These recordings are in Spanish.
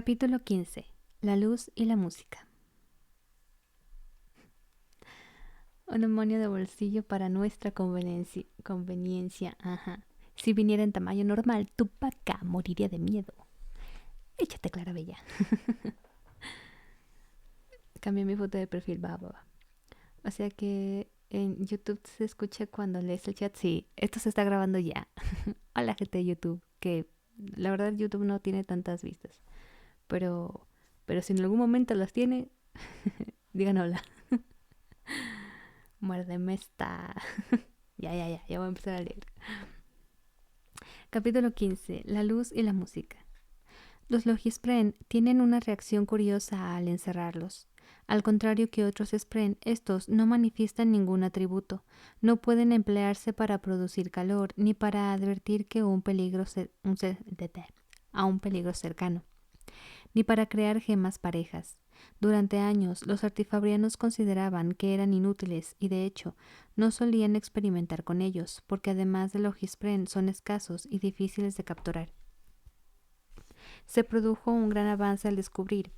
Capítulo 15. La luz y la música. Un demonio de bolsillo para nuestra conveniencia. Ajá. Si viniera en tamaño normal, tu paca moriría de miedo. Échate, Clarabella. Cambié mi foto de perfil, va. O sea que en YouTube se escucha cuando lees el chat. Sí, esto se está grabando ya. Hola, gente de YouTube, que la verdad YouTube no tiene tantas vistas. Pero si en algún momento las tiene, digan hola. Muérdeme esta. Ya voy a empezar a leer. Capítulo 15. La luz y la música. Los Logispren tienen una reacción curiosa al encerrarlos. Al contrario que otros Spren, estos no manifiestan ningún atributo, no pueden emplearse para producir calor ni para advertir que a un peligro cercano, ni para crear gemas parejas. Durante años, los artifabrianos consideraban que eran inútiles y, de hecho, no solían experimentar con ellos, porque además de Logispren son escasos y difíciles de capturar. Se produjo un gran avance al descubrir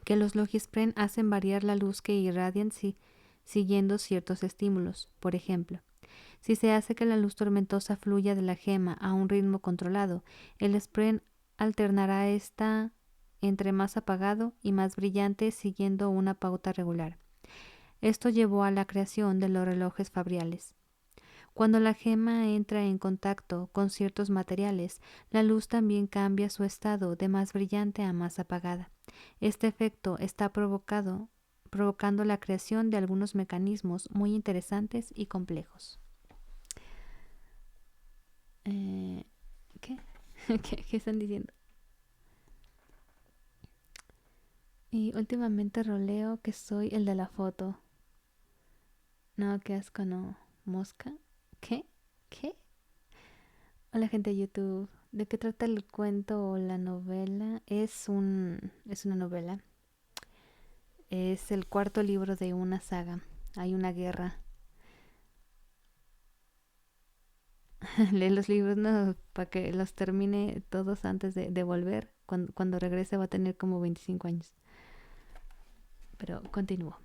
que los Logispren hacen variar la luz que irradian siguiendo ciertos estímulos. Por ejemplo, si se hace que la luz tormentosa fluya de la gema a un ritmo controlado, el Spren alternará esta entre más apagado y más brillante siguiendo una pauta regular. Esto llevó a la creación de los relojes fabriales. Cuando la gema entra en contacto con ciertos materiales, la luz también cambia su estado de más brillante a más apagada. Este efecto está provocando la creación de algunos mecanismos muy interesantes y complejos. ¿Qué? ¿Qué están diciendo? Y últimamente roleo que soy el de la foto. No, qué asco, no. ¿Mosca? ¿Qué? Hola, gente de YouTube. ¿De qué trata el cuento o la novela? Es una novela. Es el cuarto libro de una saga. Hay una guerra. Lee los libros, no, para que los termine todos antes de volver. Cuando regrese va a tener como 25 años. Pero continúo.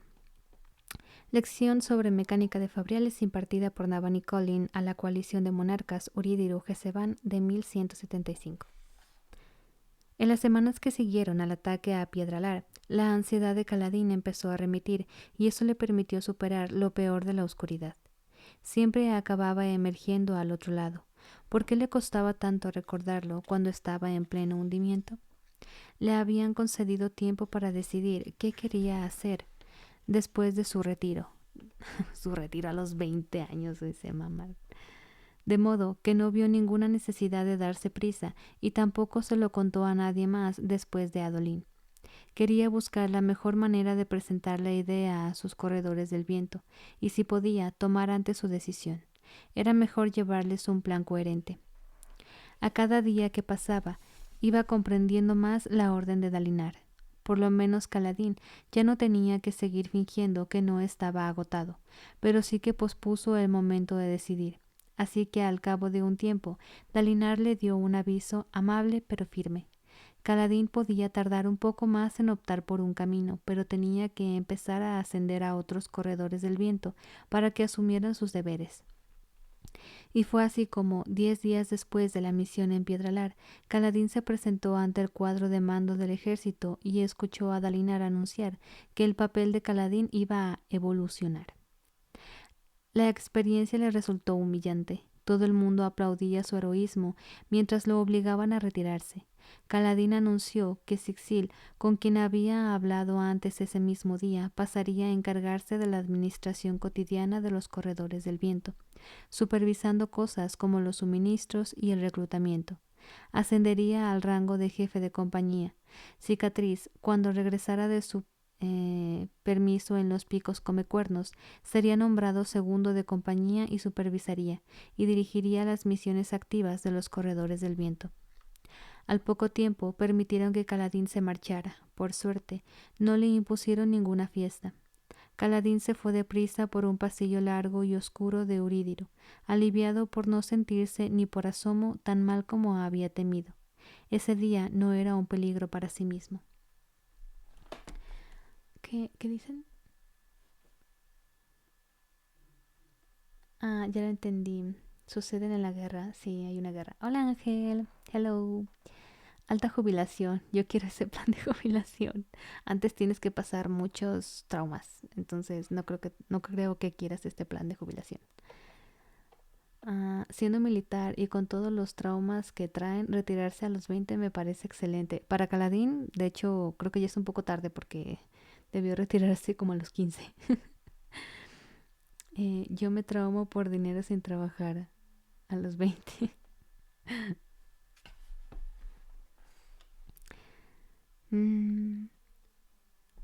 Lección sobre mecánica de fabriales impartida por Navani Collin a la coalición de monarcas Uridiru-Geseban de 1175. En las semanas que siguieron al ataque a Piedralar, la ansiedad de Kaladin empezó a remitir y eso le permitió superar lo peor de la oscuridad. Siempre acababa emergiendo al otro lado. ¿Por qué le costaba tanto recordarlo cuando estaba en pleno hundimiento? Le habían concedido tiempo para decidir qué quería hacer después de su retiro. Su retiro a los 20 años, ese mamá. De modo que no vio ninguna necesidad de darse prisa y tampoco se lo contó a nadie más después de Adolin. Quería buscar la mejor manera de presentar la idea a sus corredores del viento y, si podía, tomar antes su decisión. Era mejor llevarles un plan coherente. A cada día que pasaba, iba comprendiendo más la orden de Dalinar. Por lo menos Kaladin ya no tenía que seguir fingiendo que no estaba agotado, pero sí que pospuso el momento de decidir. Así que al cabo de un tiempo, Dalinar le dio un aviso amable pero firme. Kaladin podía tardar un poco más en optar por un camino, pero tenía que empezar a ascender a otros corredores del viento para que asumieran sus deberes. Y fue así como, 10 días después de la misión en Piedralar, Kaladin se presentó ante el cuadro de mando del ejército y escuchó a Dalinar anunciar que el papel de Kaladin iba a evolucionar. La experiencia le resultó humillante. Todo el mundo aplaudía su heroísmo mientras lo obligaban a retirarse. Kaladin anunció que Sixil, con quien había hablado antes ese mismo día, pasaría a encargarse de la administración cotidiana de los corredores del viento, supervisando cosas como los suministros y el reclutamiento. Ascendería al rango de jefe de compañía. Cicatriz, cuando regresara de su permiso en los Picos Comecuernos, sería nombrado segundo de compañía y supervisaría y dirigiría las misiones activas de los corredores del viento. Al poco tiempo permitieron que Kaladin se marchara. Por suerte, no le impusieron ninguna fiesta. Kaladin se fue deprisa por un pasillo largo y oscuro de Urídiro, aliviado por no sentirse ni por asomo tan mal como había temido. Ese día no era un peligro para sí mismo. ¿Qué dicen? Ah, ya lo entendí. Suceden en la guerra. Sí, hay una guerra. Hola Ángel. Hello. Alta jubilación. Yo quiero ese plan de jubilación. Antes tienes que pasar muchos traumas. Entonces no creo que quieras este plan de jubilación. Siendo militar y con todos los traumas que traen, retirarse a los 20 me parece excelente. Para Caladín, de hecho, creo que ya es un poco tarde porque debió retirarse como a los 15. Yo me traumo por dinero sin trabajar a los 20. Mm,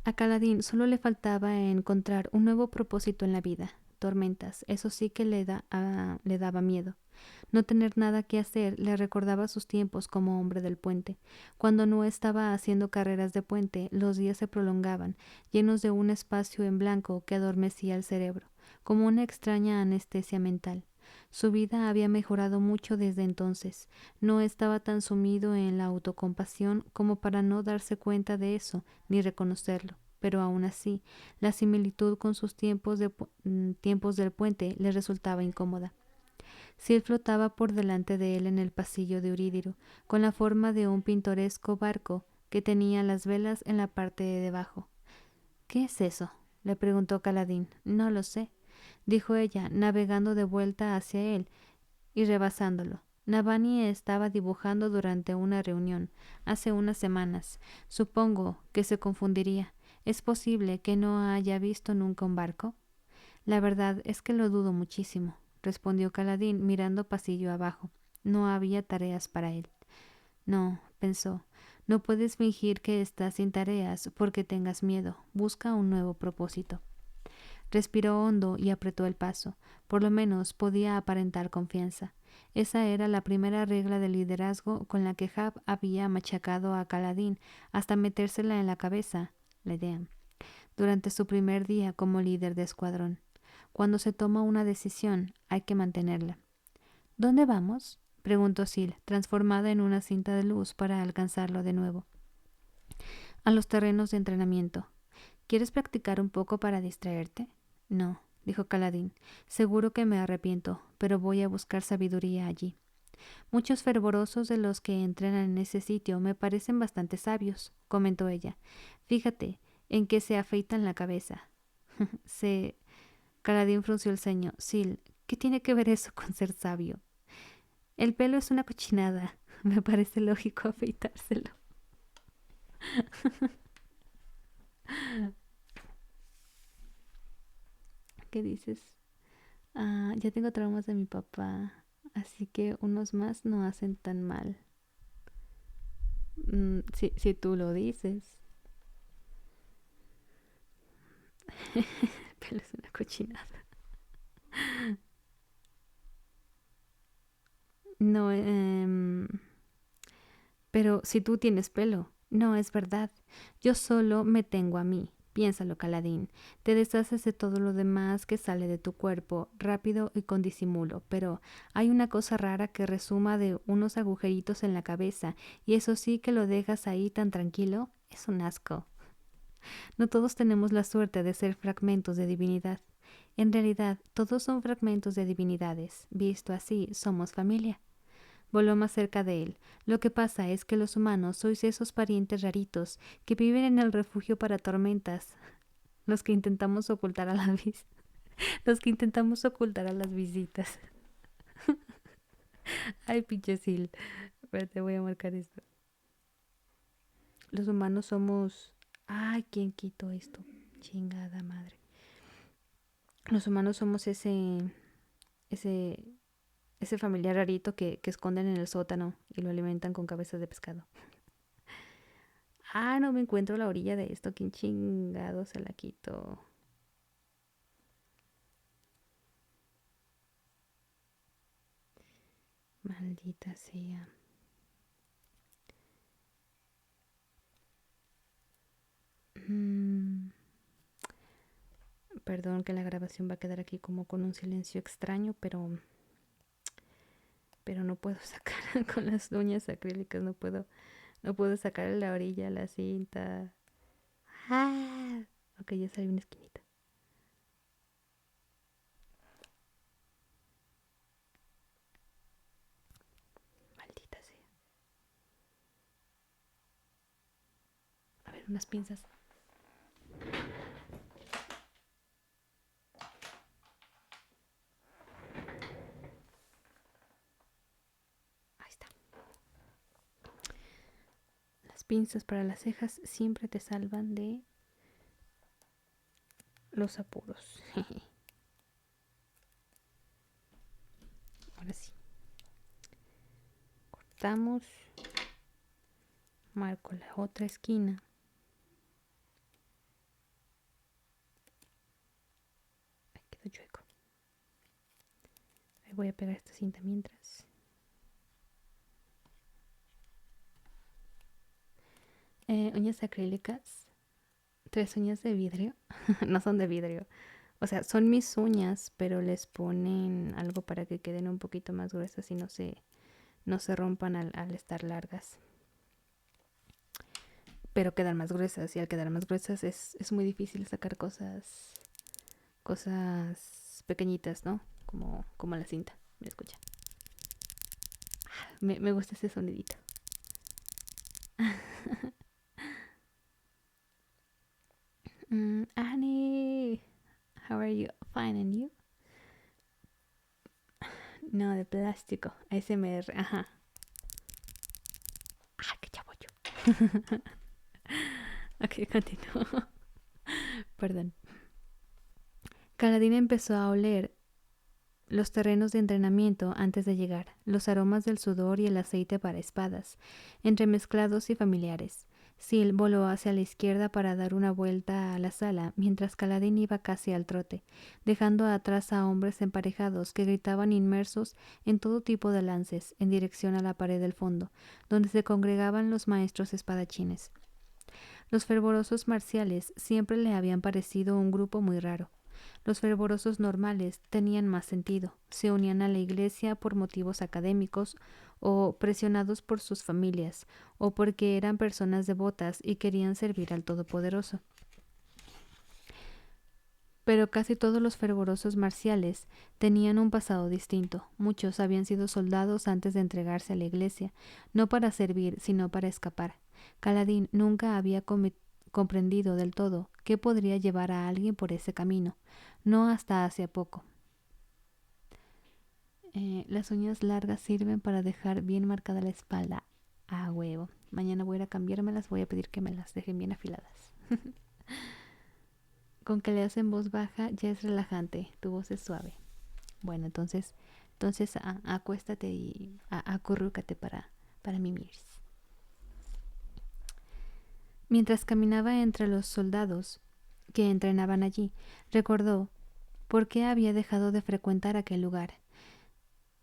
A Caladín solo le faltaba encontrar un nuevo propósito en la vida. Tormentas, eso sí que le daba miedo. No tener nada que hacer le recordaba sus tiempos como hombre del puente. Cuando no estaba haciendo carreras de puente, los días se prolongaban, llenos de un espacio en blanco que adormecía el cerebro, como una extraña anestesia mental. Su vida había mejorado mucho desde entonces. No estaba tan sumido en la autocompasión como para no darse cuenta de eso ni reconocerlo. Pero aún así, la similitud con sus tiempos del puente le resultaba incómoda. Sil flotaba por delante de él en el pasillo de Eurídiro, con la forma de un pintoresco barco que tenía las velas en la parte de debajo. ¿Qué es eso? Le preguntó Caladín. No lo sé, dijo ella, navegando de vuelta hacia él y rebasándolo. Navani estaba dibujando durante una reunión, hace unas semanas. Supongo que se confundiría. ¿Es posible que no haya visto nunca un barco? La verdad es que lo dudo muchísimo, respondió Caladín mirando pasillo abajo. No había tareas para él. No, pensó, no puedes fingir que estás sin tareas porque tengas miedo. Busca un nuevo propósito. Respiró hondo y apretó el paso. Por lo menos podía aparentar confianza. Esa era la primera regla de liderazgo con la que Hab había machacado a Caladín hasta metérsela en la cabeza, la idea, durante su primer día como líder de escuadrón. Cuando se toma una decisión, hay que mantenerla. ¿Dónde vamos? Preguntó Sil, transformada en una cinta de luz para alcanzarlo de nuevo. A los terrenos de entrenamiento. ¿Quieres practicar un poco para distraerte? No, dijo Caladín. Seguro que me arrepiento, pero voy a buscar sabiduría allí. Muchos fervorosos de los que entrenan en ese sitio me parecen bastante sabios, comentó ella. Fíjate en que se afeitan la cabeza. se Caladín frunció el ceño. Sil, ¿qué tiene que ver eso con ser sabio? El pelo es una cochinada. Me parece lógico afeitárselo. ¿Qué dices? Ya tengo traumas de mi papá, así que unos más no hacen tan mal. Si tú lo dices. El pelo es una cochinada. No, pero si tú tienes pelo, no es verdad. Yo solo me tengo a mí. Piénsalo, Caladín. Te deshaces de todo lo demás que sale de tu cuerpo, rápido y con disimulo, pero hay una cosa rara que resuma de unos agujeritos en la cabeza, y eso sí que lo dejas ahí tan tranquilo. Es un asco. No todos tenemos la suerte de ser fragmentos de divinidad. En realidad, todos son fragmentos de divinidades. Visto así, somos familia. Voló más cerca de él. Lo que pasa es que los humanos sois esos parientes raritos que viven en el refugio para tormentas, los que intentamos ocultar a los que intentamos ocultar a las visitas. Ay, pinche Sil. Espérate, voy a marcar esto. Los humanos somos... Ay, ¿quién quitó esto? Chingada madre. Los humanos somos ese, ese familiar rarito que esconden en el sótano y lo alimentan con cabezas de pescado. No me encuentro la orilla de esto. ¿Quién chingado se la quitó? Maldita sea. Mm, Perdón que la grabación va a quedar aquí como con un silencio extraño, pero pero no puedo sacar con las uñas acrílicas, no puedo sacar la orilla, la cinta. Ah, ok, ya salió una esquinita. Maldita sea. A ver, unas pinzas. Ahí está. Las pinzas para las cejas siempre te salvan de los apuros. Ahora sí. Cortamos. Marco la otra esquina. Ahí quedó chueco. Ahí voy a pegar esta cinta mientras. Uñas acrílicas. 3 uñas de vidrio. No son de vidrio. O sea, son mis uñas, pero les ponen algo para que queden un poquito más gruesas y no se rompan al estar largas. Pero quedan más gruesas y al quedar más gruesas es muy difícil sacar cosas pequeñitas, ¿no? Como la cinta. Me escucha. Me gusta ese sonidito. Annie, how are you? Fine, and you? No, de plástico. ASMR, ajá. Ah, qué chabollo. Ok, continúo. Perdón. Kaladin empezó a oler los terrenos de entrenamiento antes de llegar, los aromas del sudor y el aceite para espadas, entremezclados y familiares. Sil voló hacia la izquierda para dar una vuelta a la sala, mientras Kaladin iba casi al trote, dejando atrás a hombres emparejados que gritaban inmersos en todo tipo de lances, en dirección a la pared del fondo, donde se congregaban los maestros espadachines. Los fervorosos marciales siempre le habían parecido un grupo muy raro. Los fervorosos normales tenían más sentido, se unían a la iglesia por motivos académicos o presionados por sus familias o porque eran personas devotas y querían servir al Todopoderoso. Pero casi todos los fervorosos marciales tenían un pasado distinto. Muchos habían sido soldados antes de entregarse a la iglesia, no para servir, sino para escapar. Kaladin nunca había comprendido del todo qué podría llevar a alguien por ese camino, no hasta hace poco. Las uñas largas sirven para dejar bien marcada la espalda. A huevo. Mañana voy a ir a cambiármelas, voy a pedir que me las dejen bien afiladas. Con que leas en voz baja ya es relajante, tu voz es suave. Bueno, entonces acuéstate y acurrúcate para mimir. Mientras caminaba entre los soldados que entrenaban allí, recordó por qué había dejado de frecuentar aquel lugar.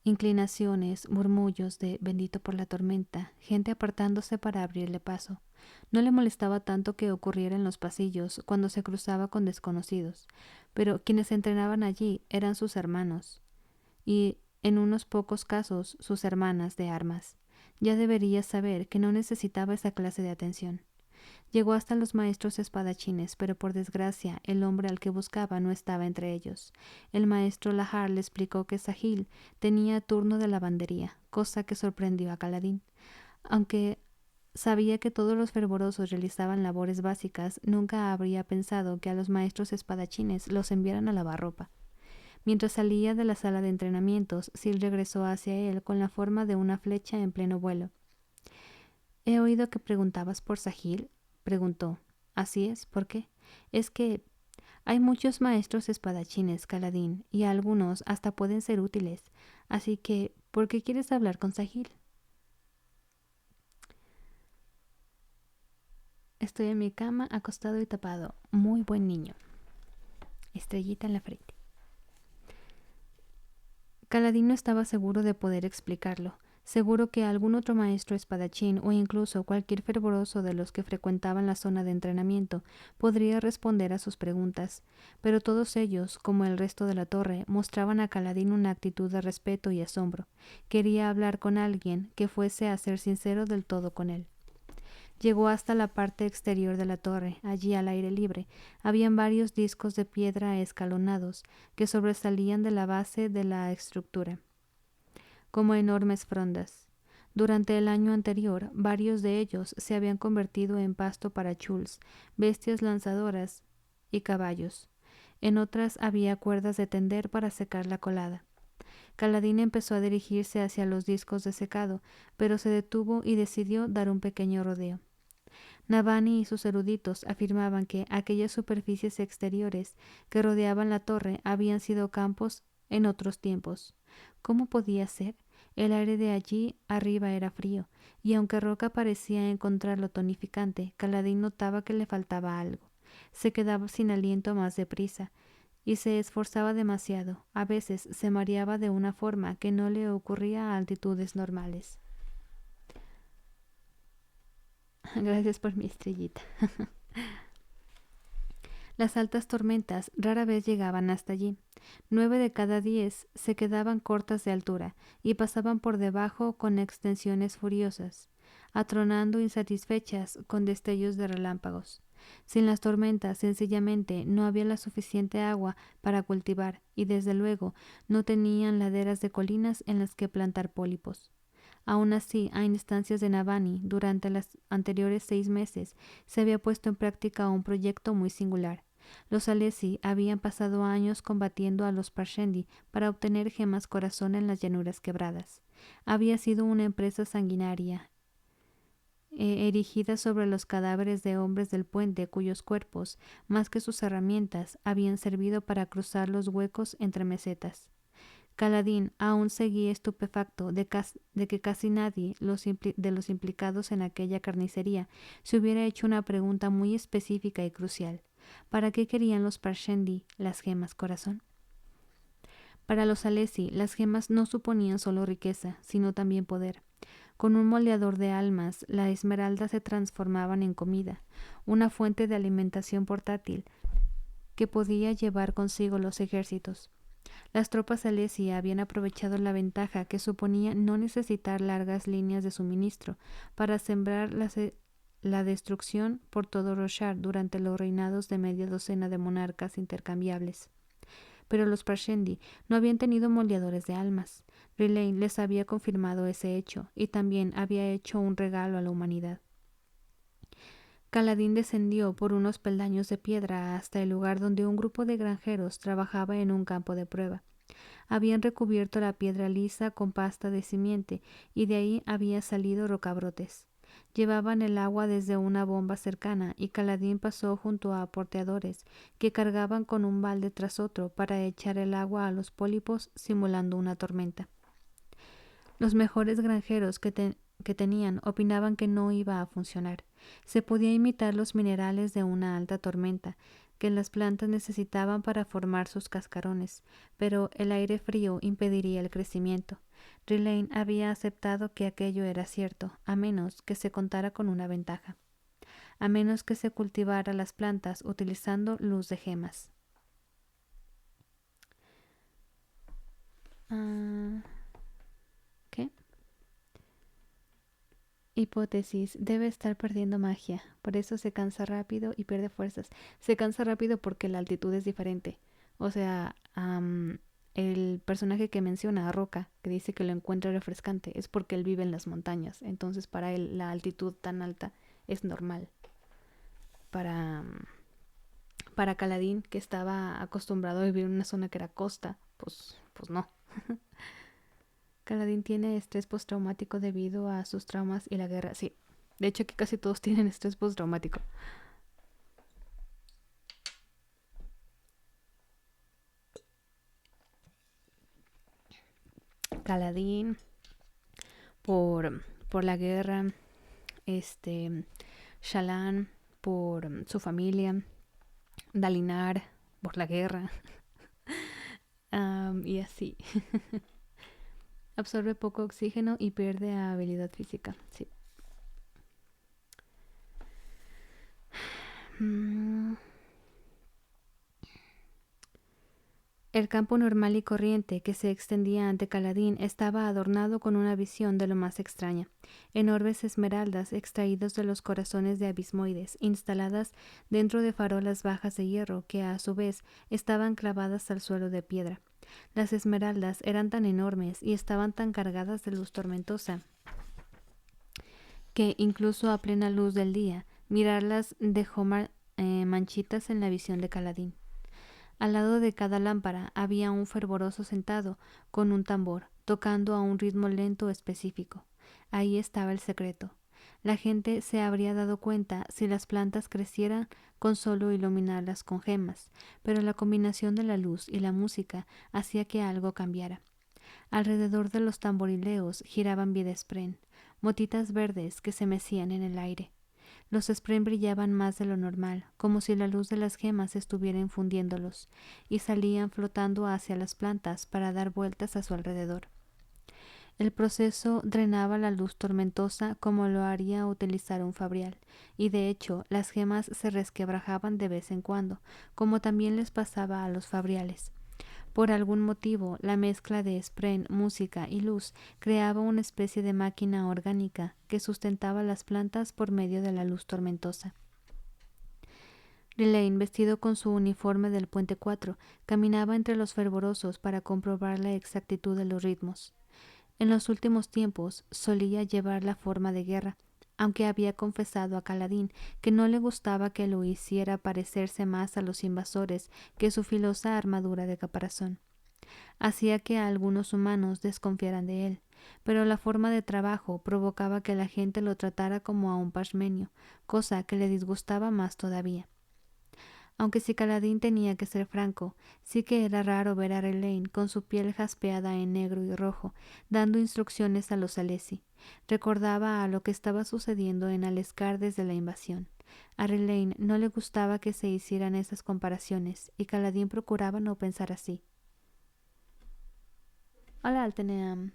Inclinaciones, murmullos de bendito por la tormenta, gente apartándose para abrirle paso. No le molestaba tanto que ocurriera en los pasillos cuando se cruzaba con desconocidos, pero quienes entrenaban allí eran sus hermanos y, en unos pocos casos, sus hermanas de armas. Ya debería saber que no necesitaba esa clase de atención. Llegó hasta los maestros espadachines, pero por desgracia el hombre al que buscaba no estaba entre ellos. El maestro Lahar le explicó que Sahil tenía turno de lavandería, cosa que sorprendió a Kaladin. Aunque sabía que todos los fervorosos realizaban labores básicas, nunca habría pensado que a los maestros espadachines los enviaran a lavar ropa. Mientras salía de la sala de entrenamientos, Sil regresó hacia él con la forma de una flecha en pleno vuelo. «He oído que preguntabas por Sahil», preguntó. «Así es, ¿por qué?» «Es que hay muchos maestros espadachines, Kaladin, y algunos hasta pueden ser útiles. Así que, ¿por qué quieres hablar con Sahil?» «Estoy en mi cama, acostado y tapado. Muy buen niño». Estrellita en la frente. Kaladin no estaba seguro de poder explicarlo. Seguro que algún otro maestro espadachín o incluso cualquier fervoroso de los que frecuentaban la zona de entrenamiento podría responder a sus preguntas, pero todos ellos, como el resto de la torre, mostraban a Caladín una actitud de respeto y asombro. Quería hablar con alguien que fuese a ser sincero del todo con él. Llegó hasta la parte exterior de la torre. Allí, al aire libre, habían varios discos de piedra escalonados que sobresalían de la base de la estructura como enormes frondas. Durante el año anterior, varios de ellos se habían convertido en pasto para chuls, bestias lanzadoras y caballos. En otras había cuerdas de tender para secar la colada. Caladín empezó a dirigirse hacia los discos de secado, pero se detuvo y decidió dar un pequeño rodeo. Navani y sus eruditos afirmaban que aquellas superficies exteriores que rodeaban la torre habían sido campos en otros tiempos. ¿Cómo podía ser? El aire de allí arriba era frío, y aunque Roca parecía encontrarlo tonificante, Caladín notaba que le faltaba algo. Se quedaba sin aliento más deprisa, y se esforzaba demasiado. A veces se mareaba de una forma que no le ocurría a altitudes normales. Gracias por mi estrellita. Las altas tormentas rara vez llegaban hasta allí. 9 de cada 10 se quedaban cortas de altura y pasaban por debajo con extensiones furiosas, atronando insatisfechas con destellos de relámpagos. Sin las tormentas, sencillamente, no había la suficiente agua para cultivar y, desde luego, no tenían laderas de colinas en las que plantar pólipos. Aun así, a instancias de Navani, durante los anteriores 6 meses, se había puesto en práctica un proyecto muy singular. Los Alesi habían pasado años combatiendo a los Parshendi para obtener gemas corazón en las llanuras quebradas. Había sido una empresa sanguinaria, erigida sobre los cadáveres de hombres del puente cuyos cuerpos, más que sus herramientas, habían servido para cruzar los huecos entre mesetas. Caladín aún seguía estupefacto de que casi nadie de los implicados en aquella carnicería se hubiera hecho una pregunta muy específica y crucial. ¿Para qué querían los Parshendi las gemas corazón? Para los Alesi, las gemas no suponían solo riqueza, sino también poder. Con un moldeador de almas, la esmeralda se transformaban en comida, una fuente de alimentación portátil que podía llevar consigo los ejércitos. Las tropas Alesi habían aprovechado la ventaja que suponía no necesitar largas líneas de suministro para sembrar la destrucción por todo Roshar durante los reinados de media docena de monarcas intercambiables. Pero los Parshendi no habían tenido moldeadores de almas. Riley les había confirmado ese hecho y también había hecho un regalo a la humanidad. Caladín descendió por unos peldaños de piedra hasta el lugar donde un grupo de granjeros trabajaba en un campo de prueba. Habían recubierto la piedra lisa con pasta de simiente y de ahí había salido rocabrotes. Llevaban el agua desde una bomba cercana y Caladín pasó junto a porteadores que cargaban con un balde tras otro para echar el agua a los pólipos simulando una tormenta. Los mejores granjeros que tenían opinaban que no iba a funcionar. Se podía imitar los minerales de una alta tormenta que las plantas necesitaban para formar sus cascarones, pero el aire frío impediría el crecimiento. Riley había aceptado que aquello era cierto, a menos que se contara con una ventaja, a menos que se cultivara las plantas utilizando luz de gemas. ¿Qué? Hipótesis, debe estar perdiendo magia, por eso se cansa rápido y pierde fuerzas. Se cansa rápido porque la altitud es diferente. O sea, el personaje que menciona, a Roca, que dice que lo encuentra refrescante, es porque él vive en las montañas. Entonces para él la altitud tan alta es normal. Para Caladín, que estaba acostumbrado a vivir en una zona que era costa, pues no. Caladín tiene estrés postraumático debido a sus traumas y la guerra. Sí, de hecho aquí casi todos tienen estrés postraumático. Caladín por la guerra, Shallan por su familia, Dalinar por la guerra, y así. Absorbe poco oxígeno y pierde habilidad física. Sí. El campo normal y corriente que se extendía ante Caladín estaba adornado con una visión de lo más extraña. Enormes esmeraldas extraídos de los corazones de abismoides, instaladas dentro de farolas bajas de hierro que a su vez estaban clavadas al suelo de piedra. Las esmeraldas eran tan enormes y estaban tan cargadas de luz tormentosa que incluso a plena luz del día mirarlas dejó manchitas en la visión de Caladín. Al lado de cada lámpara había un fervoroso sentado con un tambor, tocando a un ritmo lento específico. Ahí estaba el secreto. La gente se habría dado cuenta si las plantas crecieran con solo iluminarlas con gemas, pero la combinación de la luz y la música hacía que algo cambiara. Alrededor de los tamborileos giraban videspren, motitas verdes que se mecían en el aire. Los spren brillaban más de lo normal, como si la luz de las gemas estuviera infundiéndolos, y salían flotando hacia las plantas para dar vueltas a su alrededor. El proceso drenaba la luz tormentosa como lo haría utilizar un fabrial, y de hecho las gemas se resquebrajaban de vez en cuando, como también les pasaba a los fabriales. Por algún motivo, la mezcla de spren, música y luz creaba una especie de máquina orgánica que sustentaba las plantas por medio de la luz tormentosa. Riley, vestido con su uniforme del Puente 4, caminaba entre los fervorosos para comprobar la exactitud de los ritmos. En los últimos tiempos solía llevar la forma de guerra, aunque había confesado a Caladín que no le gustaba que lo hiciera parecerse más a los invasores que su filosa armadura de caparazón. Hacía que algunos humanos desconfiaran de él, pero la forma de trabajo provocaba que la gente lo tratara como a un pasmenio, cosa que le disgustaba más todavía. Aunque si Caladín tenía que ser franco, sí que era raro ver a Relaine con su piel jaspeada en negro y rojo, dando instrucciones a los Alesi. Recordaba a lo que estaba sucediendo en Aleskar desde la invasión. A Relaine no le gustaba que se hicieran esas comparaciones, y Caladín procuraba no pensar así. Hola, Alteneam.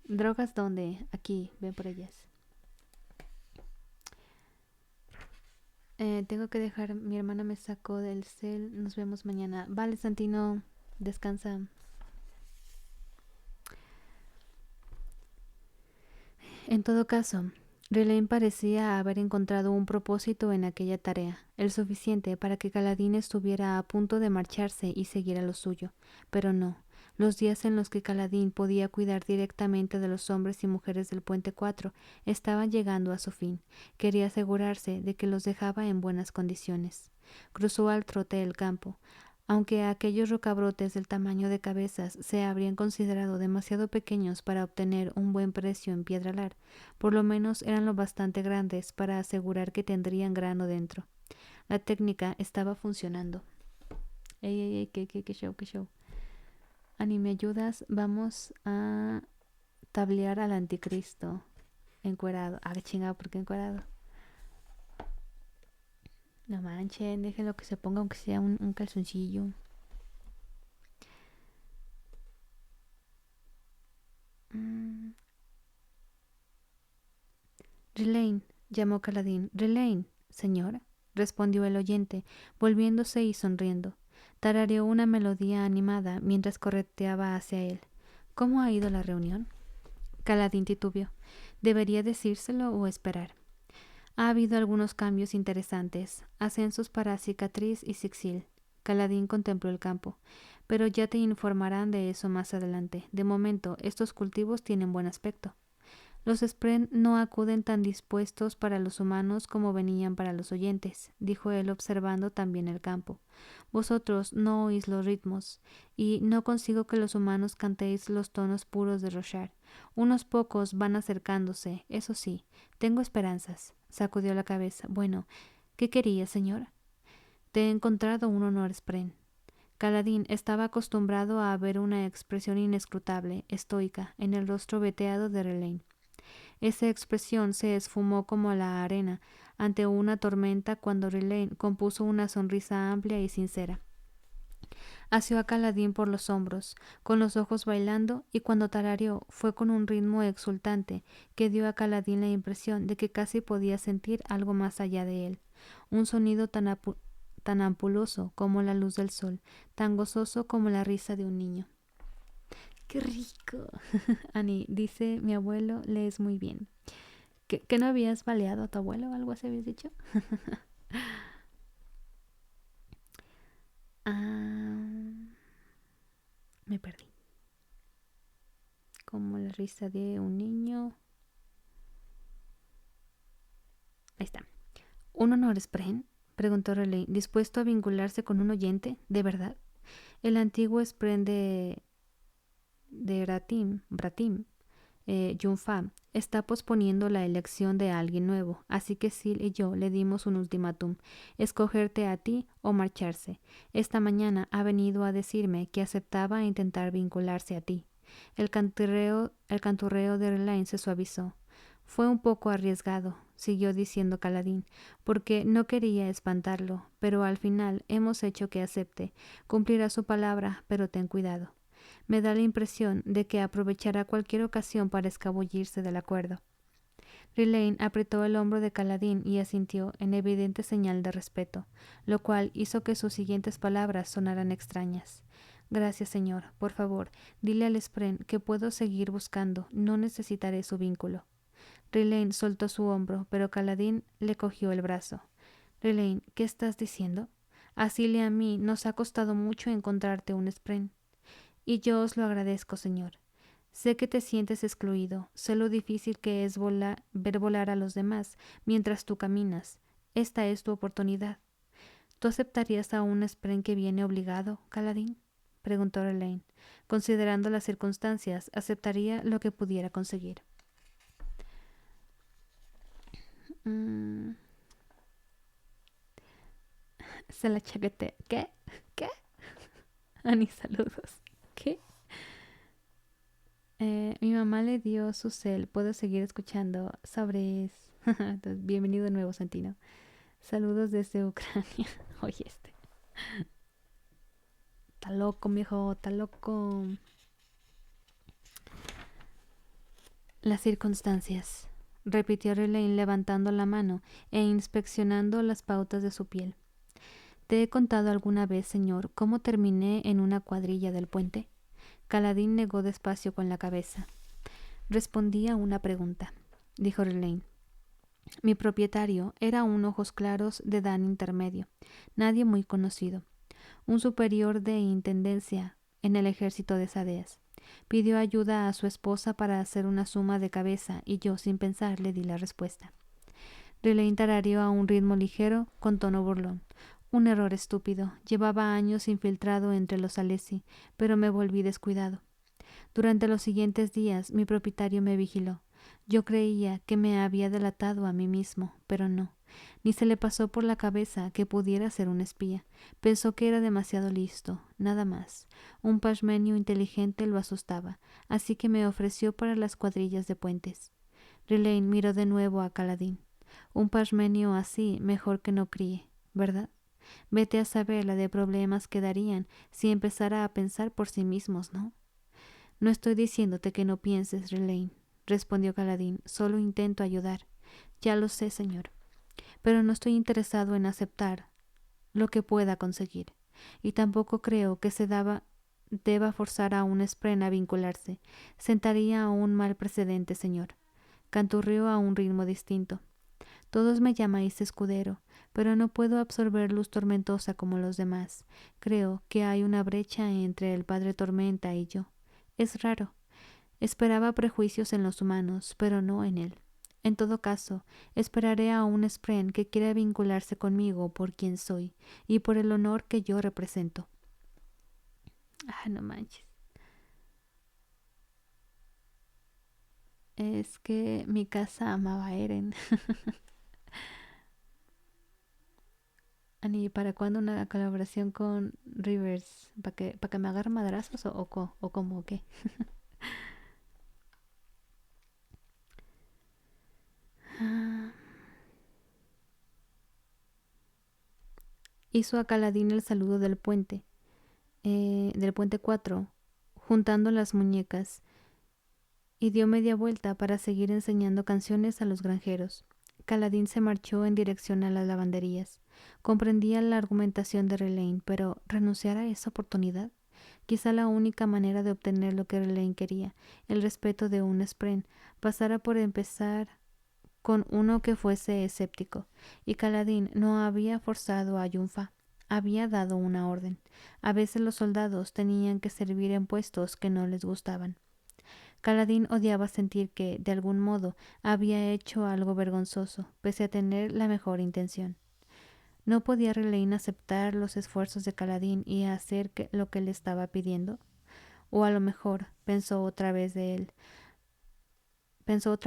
¿Drogas dónde? Aquí, ven por ellas. Tengo que dejar, mi hermana me sacó del cel, nos vemos mañana. Vale, Santino, descansa. En todo caso, Riley parecía haber encontrado un propósito en aquella tarea, el suficiente para que Caladín estuviera a punto de marcharse y seguir a lo suyo, pero no. Los días en los que Caladín podía cuidar directamente de los hombres y mujeres del Puente 4 estaban llegando a su fin. Quería asegurarse de que los dejaba en buenas condiciones. Cruzó al trote el campo. Aunque aquellos rocabrotes del tamaño de cabezas se habrían considerado demasiado pequeños para obtener un buen precio en Piedralar, por lo menos eran lo bastante grandes para asegurar que tendrían grano dentro. La técnica estaba funcionando. Ey, qué show, qué show. Ani, ¿me ayudas? Vamos a tablear al anticristo encuerado. Ah, qué chingado, ¿por qué encuerado? No manchen, déjenlo que se ponga aunque sea un calzoncillo. Relaine, llamó Caladín. Relaine, señora, respondió el oyente, volviéndose y sonriendo. Tarareó una melodía animada mientras correteaba hacia él. ¿Cómo ha ido la reunión? Caladín titubeó. ¿Debería decírselo o esperar? Ha habido algunos cambios interesantes, ascensos para Cicatriz y Sixil. Caladín contempló el campo. Pero ya te informarán de eso más adelante. De momento, estos cultivos tienen buen aspecto. Los Spren no acuden tan dispuestos para los humanos como venían para los oyentes, dijo él observando también el campo. Vosotros no oís los ritmos, y no consigo que los humanos cantéis los tonos puros de Roshar. Unos pocos van acercándose, eso sí, tengo esperanzas. Sacudió la cabeza. Bueno, ¿qué querías, señor? Te he encontrado un honor Spren. Caladín estaba acostumbrado a ver una expresión inescrutable, estoica, en el rostro veteado de Relaine. Esa expresión se esfumó como la arena ante una tormenta cuando Riley compuso una sonrisa amplia y sincera. Asió a Caladín por los hombros, con los ojos bailando, y cuando tarareó fue con un ritmo exultante que dio a Caladín la impresión de que casi podía sentir algo más allá de él. Un sonido tan ampuloso como la luz del sol, tan gozoso como la risa de un niño. ¡Qué rico! Ani, dice mi abuelo, lees muy bien. ¿Que no habías baleado a tu abuelo o algo así habías dicho? Me perdí. Como la risa de un niño. Ahí está. ¿Un honor Spren? Preguntó Relay, dispuesto a vincularse con un oyente, ¿de verdad? El antiguo Spren de Bratim, Junfa, está posponiendo la elección de alguien nuevo, así que Sil y yo le dimos un ultimátum, escogerte a ti o marcharse. Esta mañana ha venido a decirme que aceptaba intentar vincularse a ti. El canturreo de Relaine se suavizó. Fue un poco arriesgado, siguió diciendo Caladín, porque no quería espantarlo, pero al final hemos hecho que acepte. Cumplirá su palabra, pero ten cuidado. Me da la impresión de que aprovechará cualquier ocasión para escabullirse del acuerdo. Rilane apretó el hombro de Caladín y asintió en evidente señal de respeto, lo cual hizo que sus siguientes palabras sonaran extrañas. Gracias, señor. Por favor, dile al Spren que puedo seguir buscando. No necesitaré su vínculo. Rilane soltó su hombro, pero Caladín le cogió el brazo. Rilane, ¿qué estás diciendo? A Sil y a mí nos ha costado mucho encontrarte un Spren. Y yo os lo agradezco, señor. Sé que te sientes excluido, sé lo difícil que es ver volar a los demás mientras tú caminas. Esta es tu oportunidad. ¿Tú aceptarías a un Spren que viene obligado, Caladín? Preguntó Elaine. Considerando las circunstancias, aceptaría lo que pudiera conseguir. Se la chaquetea. ¿Qué? ¿Qué? Ani, saludos. ¿Qué? Mi mamá le dio su cel. Puedo seguir escuchando. Sobres. Bienvenido de nuevo, Santino. Saludos desde Ucrania. Oye, está loco, mijo, está loco. Las circunstancias, repitió Relaine levantando la mano e inspeccionando las pautas de su piel. ¿Te he contado alguna vez, señor, cómo terminé en una cuadrilla del puente? Caladín negó despacio con la cabeza. Respondí a una pregunta, dijo Relaine. Mi propietario era un ojos claros de dan intermedio, nadie muy conocido, un superior de intendencia en el ejército de Sadeas. Pidió ayuda a su esposa para hacer una suma de cabeza y yo, sin pensar, le di la respuesta. Relaine tarareó a un ritmo ligero, con tono burlón. Un error estúpido. Llevaba años infiltrado entre los Alesi, pero me volví descuidado. Durante los siguientes días mi propietario me vigiló. Yo creía que me había delatado a mí mismo, pero no. Ni se le pasó por la cabeza que pudiera ser un espía. Pensó que era demasiado listo, nada más. Un pashmenio inteligente lo asustaba, así que me ofreció para las cuadrillas de puentes. Relaine miró de nuevo a Caladín. Un pashmenio así mejor que no críe, ¿verdad? Vete a saber la de problemas que darían si empezara a pensar por sí mismos, ¿no? No estoy diciéndote que no pienses, Relaine, respondió Caladín. Solo intento ayudar. Ya lo sé, señor. Pero no estoy interesado en aceptar lo que pueda conseguir. Y tampoco creo que deba forzar a un Spren a vincularse. Sentaría a un mal precedente, señor. Canturrió a un ritmo distinto. Todos me llamáis escudero, pero no puedo absorber luz tormentosa como los demás. Creo que hay una brecha entre el padre Tormenta y yo. Es raro. Esperaba prejuicios en los humanos, pero no en él. En todo caso, esperaré a un Spren que quiera vincularse conmigo por quien soy y por el honor que yo represento. Ah, no manches. Es que mi casa amaba a Eren. Ani, ¿para cuándo una colaboración con Rivers? ¿Para que me agarre madrazos o como qué? Hizo a Caladín el saludo del puente. del puente 4, juntando las muñecas, y dio media vuelta para seguir enseñando canciones a los granjeros. Kaladin se marchó en dirección a las lavanderías. Comprendía la argumentación de Relaine, pero ¿renunciar a esa oportunidad? Quizá la única manera de obtener lo que Relaine quería, el respeto de un Spren, pasara por empezar con uno que fuese escéptico, y Kaladin no había forzado a Yunfa. Había dado una orden. A veces los soldados tenían que servir en puestos que no les gustaban. Kaladin odiaba sentir que, de algún modo, había hecho algo vergonzoso, pese a tener la mejor intención. ¿No podía Relaine aceptar los esfuerzos de Kaladin y hacer lo que le estaba pidiendo? O a lo mejor, pensó otra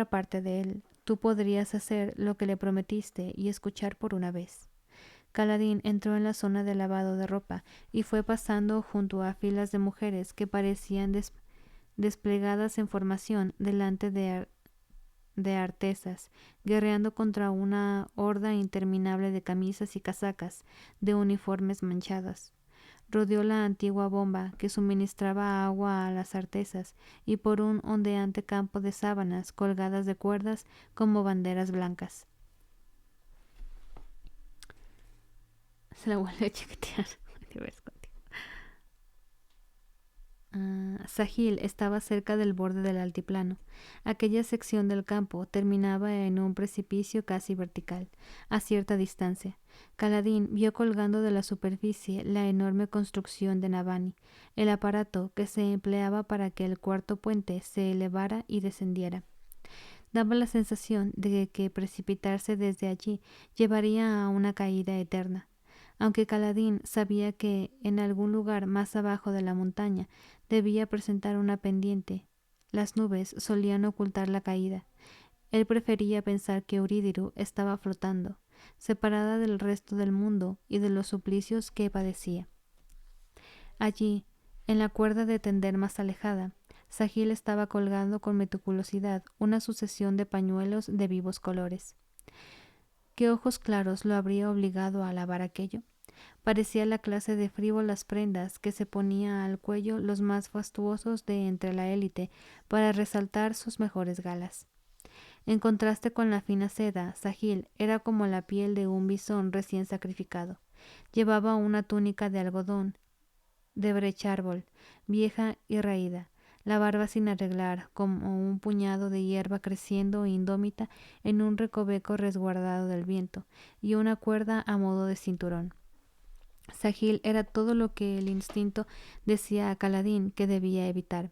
parte de él, tú podrías hacer lo que le prometiste y escuchar por una vez. Kaladin entró en la zona de lavado de ropa y fue pasando junto a filas de mujeres que parecían desplegadas en formación delante de artesas, guerreando contra una horda interminable de camisas y casacas, de uniformes manchadas. Rodeó la antigua bomba que suministraba agua a las artesas y por un ondeante campo de sábanas colgadas de cuerdas como banderas blancas. Se la vuelve a chiquetear. Sahil estaba cerca del borde del altiplano. Aquella sección del campo terminaba en un precipicio casi vertical, a cierta distancia. Kaladin vio colgando de la superficie la enorme construcción de Navani, el aparato que se empleaba para que el cuarto puente se elevara y descendiera. Daba la sensación de que precipitarse desde allí llevaría a una caída eterna. Aunque Kaladin sabía que en algún lugar más abajo de la montaña debía presentar una pendiente, las nubes solían ocultar la caída. Él prefería pensar que Eurídiru estaba flotando, separada del resto del mundo y de los suplicios que padecía. Allí, en la cuerda de tender más alejada, Sahil estaba colgando con meticulosidad una sucesión de pañuelos de vivos colores. ¿Qué ojos claros lo habría obligado a lavar aquello? Parecía la clase de frívolas prendas que se ponía al cuello los más fastuosos de entre la élite para resaltar sus mejores galas. En contraste con la fina seda, Sahil era como la piel de un bisón recién sacrificado. Llevaba una túnica de algodón, de brechárbol, vieja y raída, la barba sin arreglar, como un puñado de hierba creciendo indómita en un recoveco resguardado del viento, y una cuerda a modo de cinturón. Sahil era todo lo que el instinto decía a Kaladin que debía evitar.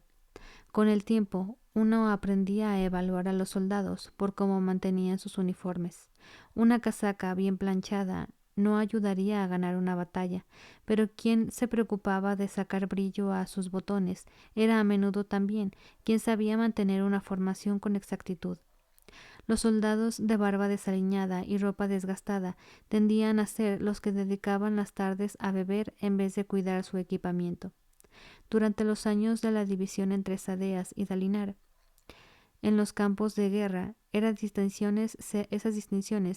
Con el tiempo, uno aprendía a evaluar a los soldados por cómo mantenían sus uniformes. Una casaca bien planchada no ayudaría a ganar una batalla, pero quien se preocupaba de sacar brillo a sus botones era a menudo también quien sabía mantener una formación con exactitud. Los soldados de barba desaliñada y ropa desgastada tendían a ser los que dedicaban las tardes a beber en vez de cuidar su equipamiento. Durante los años de la división entre Sadeas y Dalinar, en los campos de guerra, esas distinciones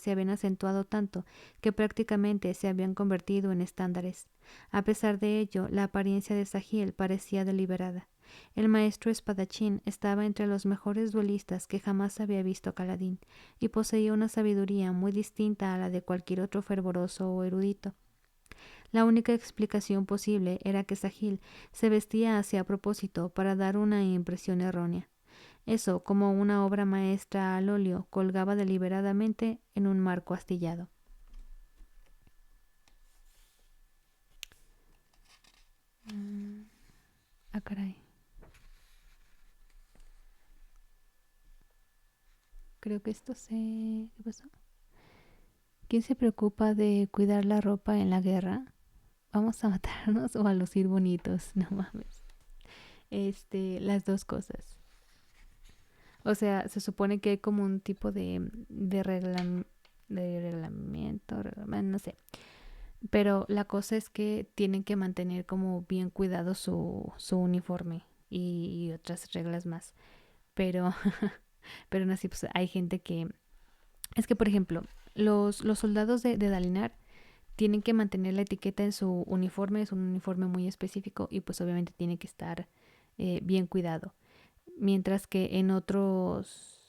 se habían acentuado tanto que prácticamente se habían convertido en estándares. A pesar de ello, la apariencia de Sahil parecía deliberada. El maestro espadachín estaba entre los mejores duelistas que jamás había visto Kaladin, y poseía una sabiduría muy distinta a la de cualquier otro fervoroso o erudito. La única explicación posible era que Sahil se vestía así a propósito para dar una impresión errónea. Eso, como una obra maestra al óleo, colgaba deliberadamente en un marco astillado. Caray. Creo que esto se... ¿Qué pasó? ¿Quién se preocupa de cuidar la ropa en la guerra? ¿Vamos a matarnos o a lucir bonitos? No mames. Las dos cosas. O sea, se supone que hay como un tipo de reglamento, no sé. Pero la cosa es que tienen que mantener como bien cuidado su uniforme y otras reglas más. Pero, pero no así, pues hay gente que... Es que, por ejemplo, los soldados de Dalinar tienen que mantener la etiqueta en su uniforme, es un uniforme muy específico y pues obviamente tiene que estar bien cuidado. Mientras que en otros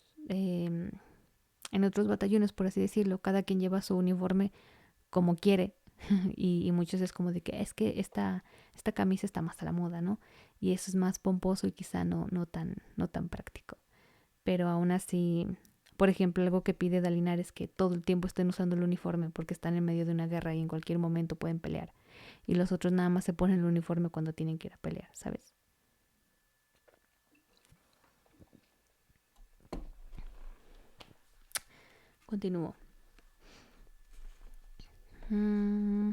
batallones, por así decirlo, cada quien lleva su uniforme como quiere y muchos es como de que es que esta camisa está más a la moda, ¿no? Y eso es más pomposo y quizá no tan práctico. Pero aún así, por ejemplo, algo que pide Dalinar es que todo el tiempo estén usando el uniforme porque están en medio de una guerra y en cualquier momento pueden pelear. Y los otros nada más se ponen el uniforme cuando tienen que ir a pelear, ¿sabes? Continúo. Mm,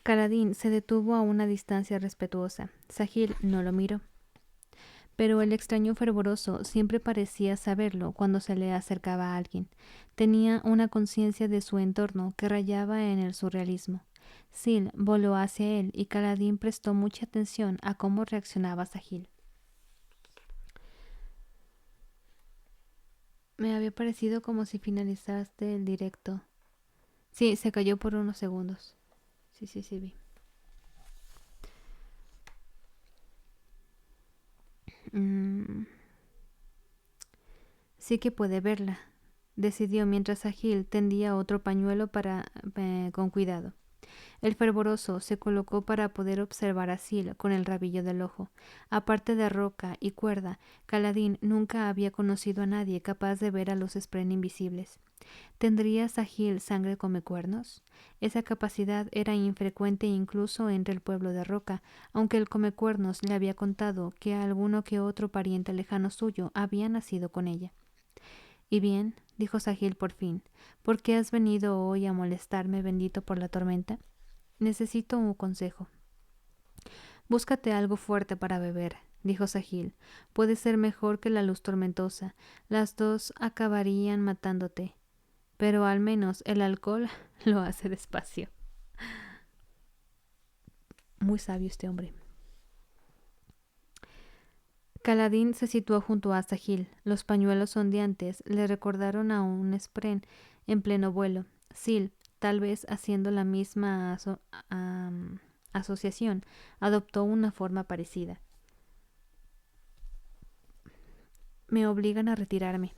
Kaladin se detuvo a una distancia respetuosa. Sahil no lo miró. Pero el extraño fervoroso siempre parecía saberlo cuando se le acercaba a alguien. Tenía una conciencia de su entorno que rayaba en el surrealismo. Sil voló hacia él y Kaladin prestó mucha atención a cómo reaccionaba Sahil. Me había parecido como si finalizaste el directo. Sí, se cayó por unos segundos. Sí, vi. Mm, sí que puede verla, decidió mientras Sahil tendía otro pañuelo con cuidado. El fervoroso se colocó para poder observar a Sil con el rabillo del ojo. Aparte de roca y cuerda, Kaladin nunca había conocido a nadie capaz de ver a los Spren invisibles. ¿Tendría Sahil sangre come cuernos? Esa capacidad era infrecuente incluso entre el pueblo de Roca, aunque el comecuernos le había contado que alguno que otro pariente lejano suyo había nacido con ella. Y bien, dijo Sahil por fin, ¿por qué has venido hoy a molestarme, bendito por la tormenta? Necesito un consejo. Búscate algo fuerte para beber, dijo Sahil. Puede ser mejor que la luz tormentosa. Las dos acabarían matándote. Pero al menos el alcohol lo hace despacio. Muy sabio este hombre. Kaladin se situó junto a Sahil. Los pañuelos ondeantes le recordaron a un spren en pleno vuelo. Sil, tal vez haciendo la misma asociación, adoptó una forma parecida. Me obligan a retirarme,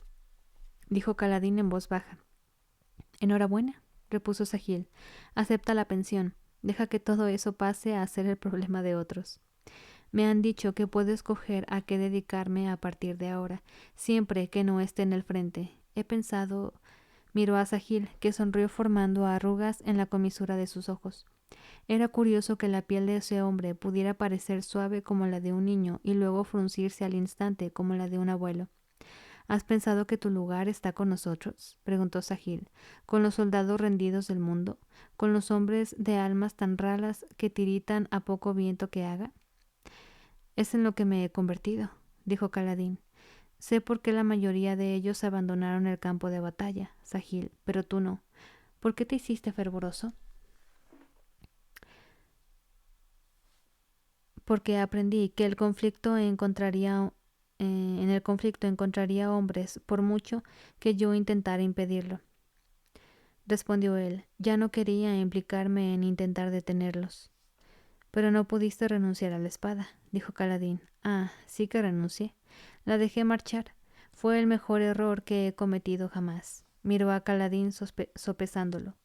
dijo Kaladin en voz baja. Enhorabuena, repuso Sahil. Acepta la pensión. Deja que todo eso pase a ser el problema de otros. Me han dicho que puedo escoger a qué dedicarme a partir de ahora, siempre que no esté en el frente. He pensado... Miró a Sahil, que sonrió formando arrugas en la comisura de sus ojos. Era curioso que la piel de ese hombre pudiera parecer suave como la de un niño y luego fruncirse al instante como la de un abuelo. ¿Has pensado que tu lugar está con nosotros? Preguntó Sahil. ¿Con los soldados rendidos del mundo? ¿Con los hombres de almas tan raras que tiritan a poco viento que haga? Es en lo que me he convertido, dijo Kaladin. Sé por qué la mayoría de ellos abandonaron el campo de batalla, Sahil, pero tú no. ¿Por qué te hiciste fervoroso? Porque aprendí que en el conflicto encontraría hombres, por mucho que yo intentara impedirlo. Respondió él. Ya no quería implicarme en intentar detenerlos. Pero no pudiste renunciar a la espada, dijo Kaladin. Ah, sí que renuncié. La dejé marchar. Fue el mejor error que he cometido jamás. Miró a Kaladin sopesándolo.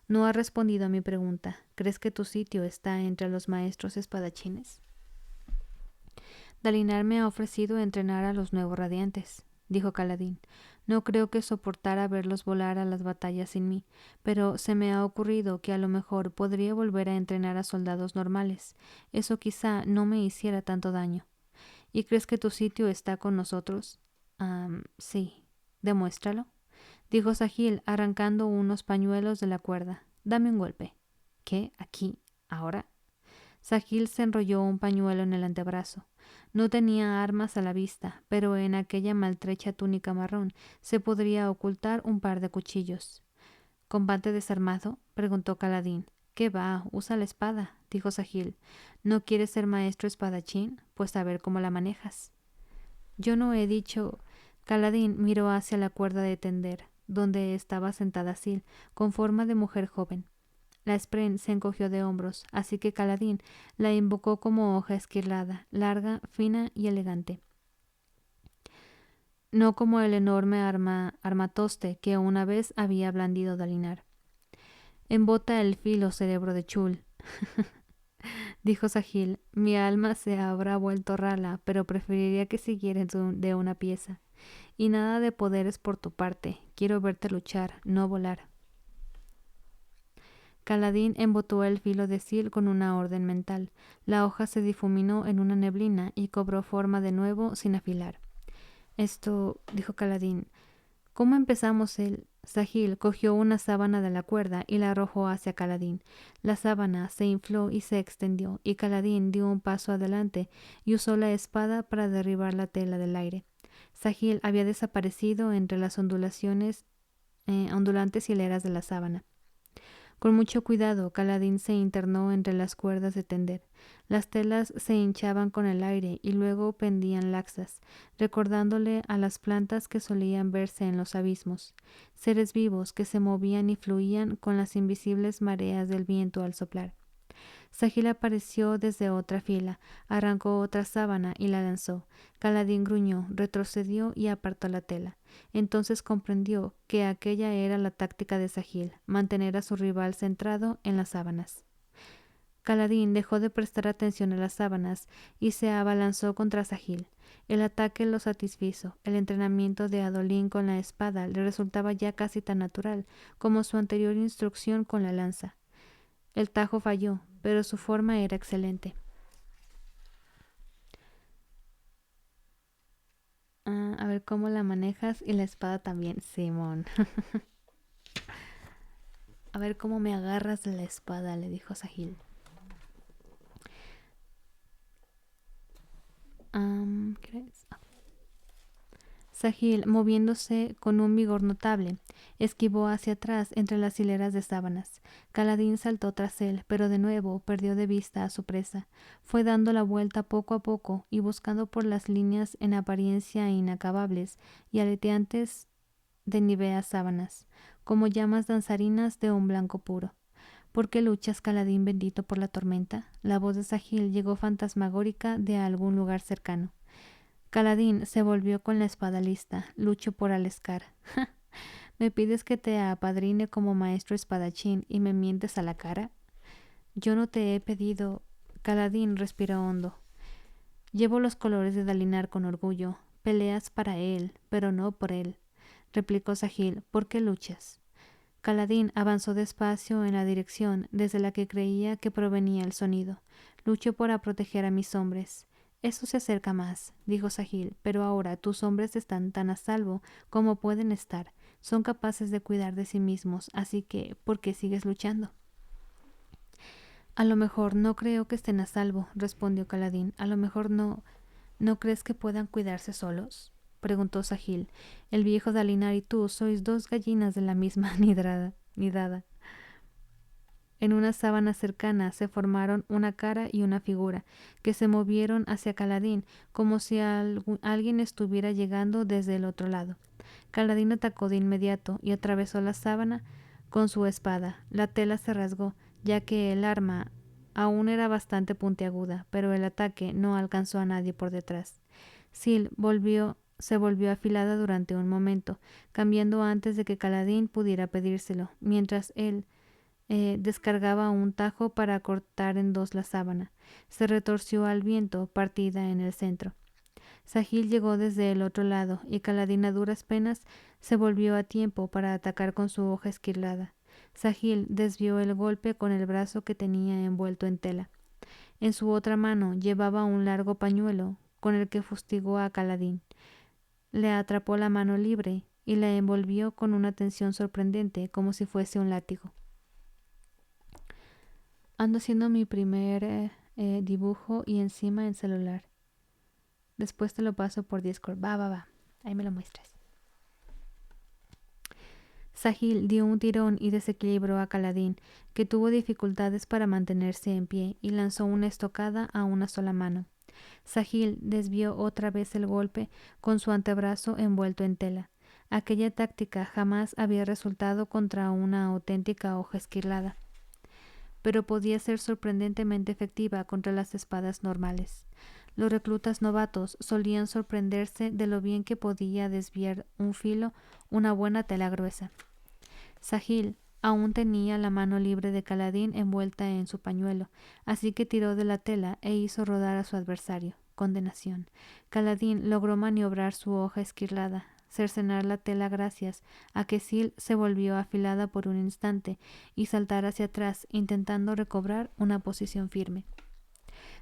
No ha respondido a mi pregunta. ¿Crees que tu sitio está entre los maestros espadachines? Dalinar me ha ofrecido entrenar a los nuevos radiantes, dijo Kaladin. No creo que soportara verlos volar a las batallas sin mí, pero se me ha ocurrido que a lo mejor podría volver a entrenar a soldados normales. Eso quizá no me hiciera tanto daño. ¿Y crees que tu sitio está con nosotros? Sí. Demuéstralo, dijo Sahil, arrancando unos pañuelos de la cuerda. Dame un golpe. ¿Qué? ¿Aquí? ¿Ahora? Sahil se enrolló un pañuelo en el antebrazo. No tenía armas a la vista, pero en aquella maltrecha túnica marrón se podría ocultar un par de cuchillos. ¿Combate desarmado? Preguntó Kaladin. ¿Qué va? Usa la espada, dijo Sahil. ¿No quieres ser maestro espadachín? Pues a ver cómo la manejas. Yo no he dicho. Caladín miró hacia la cuerda de tender, donde estaba sentada Sil, con forma de mujer joven. La Spren se encogió de hombros, así que Caladín la invocó como hoja esquilada, larga, fina y elegante. No como el enorme armatoste que una vez había blandido Dalinar. Embota el filo, cerebro de Chul, dijo Sahil. Mi alma se habrá vuelto rala, pero preferiría que siguieras de una pieza. Y nada de poderes por tu parte. Quiero verte luchar, no volar. Caladín embotó el filo de Sil con una orden mental. La hoja se difuminó en una neblina y cobró forma de nuevo sin afilar. Esto, dijo Caladín. ¿Cómo empezamos el...? Sahil cogió una sábana de la cuerda y la arrojó hacia Caladín. La sábana se infló y se extendió, y Caladín dio un paso adelante y usó la espada para derribar la tela del aire. Sahil había desaparecido entre las ondulantes hileras de la sábana. Con mucho cuidado, Caladín se internó entre las cuerdas de tender. Las telas se hinchaban con el aire y luego pendían laxas, recordándole a las plantas que solían verse en los abismos, seres vivos que se movían y fluían con las invisibles mareas del viento al soplar. Sahil apareció desde otra fila, arrancó otra sábana y la lanzó. Caladín gruñó, retrocedió y apartó la tela. Entonces comprendió que aquella era la táctica de Sahil, mantener a su rival centrado en las sábanas. Caladín dejó de prestar atención a las sábanas y se abalanzó contra Sahil. El ataque lo satisfizo. El entrenamiento de Adolín con la espada le resultaba ya casi tan natural como su anterior instrucción con la lanza. El tajo falló, pero su forma era excelente. A ver cómo la manejas y la espada también, Simón. A ver cómo me agarras de la espada, le dijo Sahil. ¿Qué es? Sahil, moviéndose con un vigor notable, esquivó hacia atrás entre las hileras de sábanas. Caladín saltó tras él, pero de nuevo perdió de vista a su presa. Fue dando la vuelta poco a poco y buscando por las líneas en apariencia inacabables y aleteantes de níveas sábanas, como llamas danzarinas de un blanco puro. ¿Por qué luchas, Caladín bendito por la tormenta? La voz de Sahil llegó fantasmagórica de algún lugar cercano. Caladín se volvió con la espada lista. Lucho por Aleskar. ¿Me pides que te apadrine como maestro espadachín y me mientes a la cara? Yo no te he pedido. Caladín respiró hondo. Llevo los colores de Dalinar con orgullo. Peleas para él, pero no por él, replicó Sahil. ¿Por qué luchas? Caladín avanzó despacio en la dirección desde la que creía que provenía el sonido. Lucho para proteger a mis hombres. Eso se acerca más, dijo Sahil, pero ahora tus hombres están tan a salvo como pueden estar. Son capaces de cuidar de sí mismos, así que, ¿por qué sigues luchando? A lo mejor no creo que estén a salvo, respondió Caladín. A lo mejor no. ¿No crees que puedan cuidarse solos? Preguntó Sahil. El viejo Dalinar y tú sois dos gallinas de la misma nidada. En una sábana cercana se formaron una cara y una figura, que se movieron hacia Caladín, como si alguien estuviera llegando desde el otro lado. Caladín atacó de inmediato y atravesó la sábana con su espada. La tela se rasgó, ya que el arma aún era bastante puntiaguda, pero el ataque no alcanzó a nadie por detrás. Sil se volvió afilada durante un momento, cambiando antes de que Caladín pudiera pedírselo, mientras él descargaba un tajo para cortar en dos la sábana. Se retorció al viento, partida en el centro. Sahil llegó desde el otro lado y Caladín a duras penas se volvió a tiempo para atacar con su hoja esquilada. Sahil desvió el golpe con el brazo que tenía envuelto en tela. En su otra mano llevaba un largo pañuelo con el que fustigó a Caladín. Le atrapó la mano libre y la envolvió con una tensión sorprendente, como si fuese un látigo. Ando haciendo mi primer dibujo y encima en celular. Después te lo paso por Discord. Va. Ahí me lo muestras. Sahil dio un tirón y desequilibró a Caladín, que tuvo dificultades para mantenerse en pie, y lanzó una estocada a una sola mano. Sahil desvió otra vez el golpe con su antebrazo envuelto en tela. Aquella táctica jamás había resultado contra una auténtica hoja esquilada, pero podía ser sorprendentemente efectiva contra las espadas normales. Los reclutas novatos solían sorprenderse de lo bien que podía desviar un filo una buena tela gruesa. Sahil aún tenía la mano libre de Kaladin envuelta en su pañuelo, así que tiró de la tela e hizo rodar a su adversario. Condenación. Kaladin logró maniobrar su hoja esquilada, cercenar la tela gracias a que Sil se volvió afilada por un instante y saltar hacia atrás, intentando recobrar una posición firme.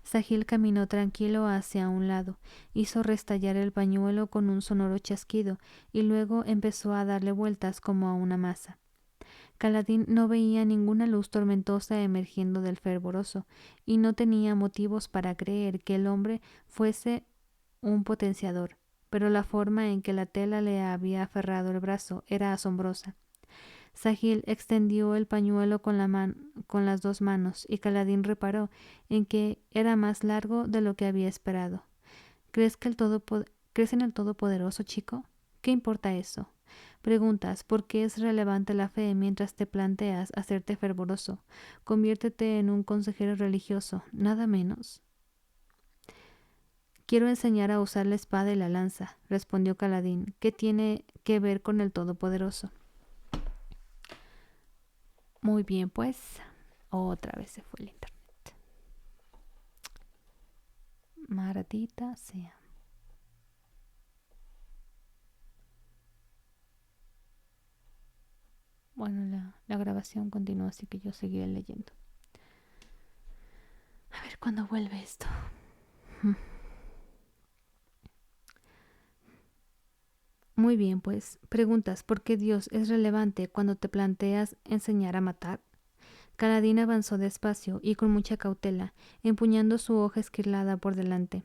Sahil caminó tranquilo hacia un lado, hizo restallar el pañuelo con un sonoro chasquido y luego empezó a darle vueltas como a una masa. Kaladin no veía ninguna luz tormentosa emergiendo del fervoroso y no tenía motivos para creer que el hombre fuese un potenciador, pero la forma en que la tela le había aferrado el brazo era asombrosa. Sahil extendió el pañuelo con las dos manos y Kaladin reparó en que era más largo de lo que había esperado. ¿Crees en el Todopoderoso, chico? ¿Qué importa eso? Preguntas por qué es relevante la fe mientras te planteas hacerte fervoroso. Conviértete en un consejero religioso, nada menos. Quiero enseñar a usar la espada y la lanza, respondió Kaladin. ¿Qué tiene que ver con el Todopoderoso? Muy bien, pues. Otra vez se fue el internet. Maldita sea. Bueno, la grabación continuó, así que yo seguiré leyendo. A ver cuándo vuelve esto. Muy bien, pues. Preguntas por qué Dios es relevante cuando te planteas enseñar a matar. Kaladin avanzó despacio y con mucha cautela, empuñando su hoja esquilada por delante.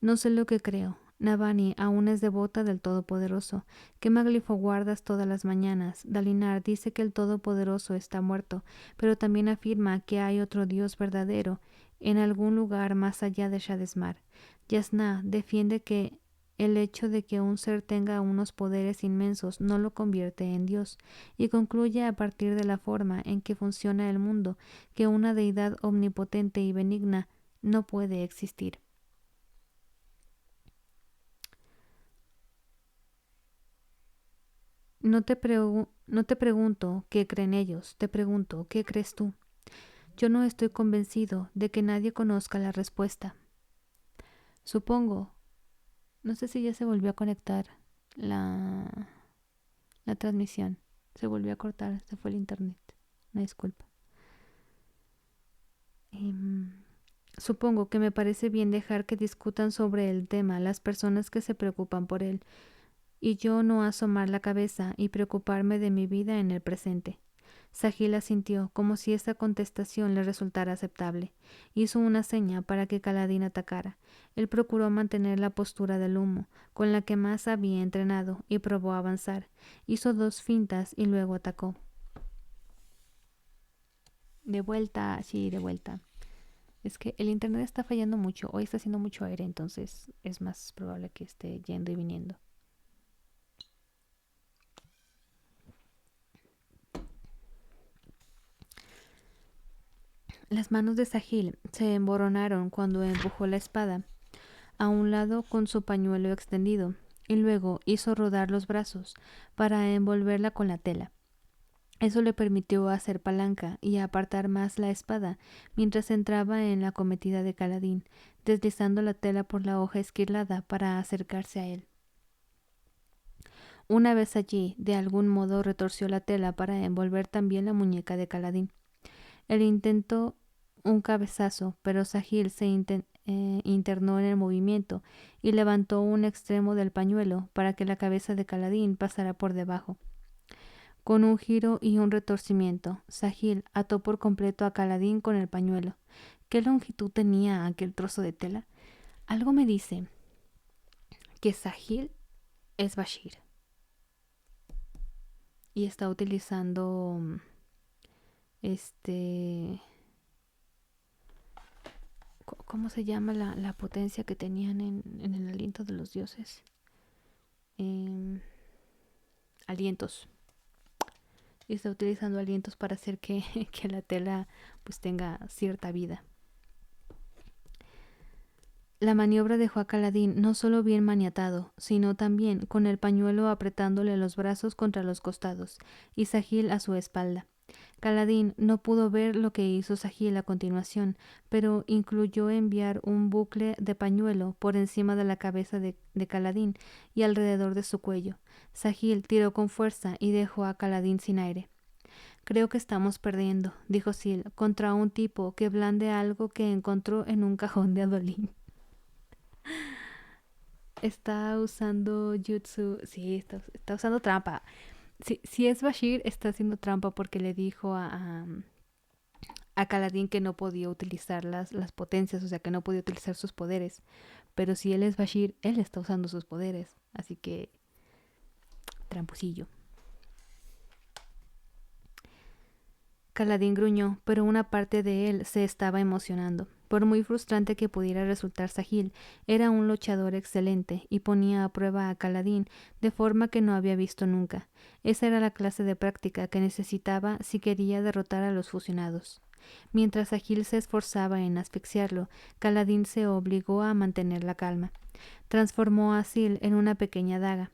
No sé lo que creo. Navani aún es devota del Todopoderoso. Quema glifo guardas todas las mañanas. Dalinar dice que el Todopoderoso está muerto, pero también afirma que hay otro Dios verdadero en algún lugar más allá de Shadesmar. Yasna defiende que el hecho de que un ser tenga unos poderes inmensos no lo convierte en Dios, y concluye a partir de la forma en que funciona el mundo que una deidad omnipotente y benigna no puede existir. No te pregunto qué creen ellos, te pregunto qué crees tú. Yo no estoy convencido de que nadie conozca la respuesta. Supongo, no sé si ya se volvió a conectar la transmisión. Se volvió a cortar, se fue el internet. Una disculpa. Supongo que me parece bien dejar que discutan sobre el tema las personas que se preocupan por él, y yo no asomar la cabeza y preocuparme de mi vida en el presente. Sahil asintió, como si esta contestación le resultara aceptable. Hizo una seña para que Kaladin atacara. Él procuró mantener la postura del humo, con la que más había entrenado, y probó avanzar. Hizo 2 fintas y luego atacó. De vuelta, sí, de vuelta. Es que el internet está fallando mucho. Hoy está haciendo mucho aire, entonces es más probable que esté yendo y viniendo. Las manos de Sahil se emboronaron cuando empujó la espada a un lado con su pañuelo extendido y luego hizo rodar los brazos para envolverla con la tela. Eso le permitió hacer palanca y apartar más la espada mientras entraba en la cometida de Kaladin, deslizando la tela por la hoja esquilada para acercarse a él. Una vez allí, de algún modo retorció la tela para envolver también la muñeca de Kaladin. Él intentó un cabezazo, pero Sahil se internó en el movimiento y levantó un extremo del pañuelo para que la cabeza de Kaladin pasara por debajo. Con un giro y un retorcimiento, Sahil ató por completo a Kaladin con el pañuelo. ¿Qué longitud tenía aquel trozo de tela? Algo me dice que Sahil es Bashir y está utilizando ¿Cómo se llama la potencia que tenían en el aliento de los dioses? Em, alientos. Y está utilizando alientos para hacer que, que la tela pues tenga cierta vida. La maniobra dejó a Caladín no solo bien maniatado, sino también con el pañuelo apretándole los brazos contra los costados y Sahil a su espalda. Caladín no pudo ver lo que hizo Sahil a continuación, pero incluyó enviar un bucle de pañuelo por encima de la cabeza de Caladín y alrededor de su cuello. Sahil tiró con fuerza y dejó a Caladín sin aire. Creo que estamos perdiendo, dijo Sil, contra un tipo que blande algo que encontró en un cajón de Adolín. Está usando jutsu, sí, está usando trampa. Si es Bashir, está haciendo trampa porque le dijo a Caladín que no podía utilizar las potencias, o sea, que no podía utilizar sus poderes. Pero si él es Bashir, él está usando sus poderes. Así que, tramposillo. Caladín gruñó, pero una parte de él se estaba emocionando. Por muy frustrante que pudiera resultar Sahil, era un luchador excelente y ponía a prueba a Caladín de forma que no había visto nunca. Esa era la clase de práctica que necesitaba si quería derrotar a los fusionados. Mientras Sahil se esforzaba en asfixiarlo, Caladín se obligó a mantener la calma. Transformó a Sil en una pequeña daga.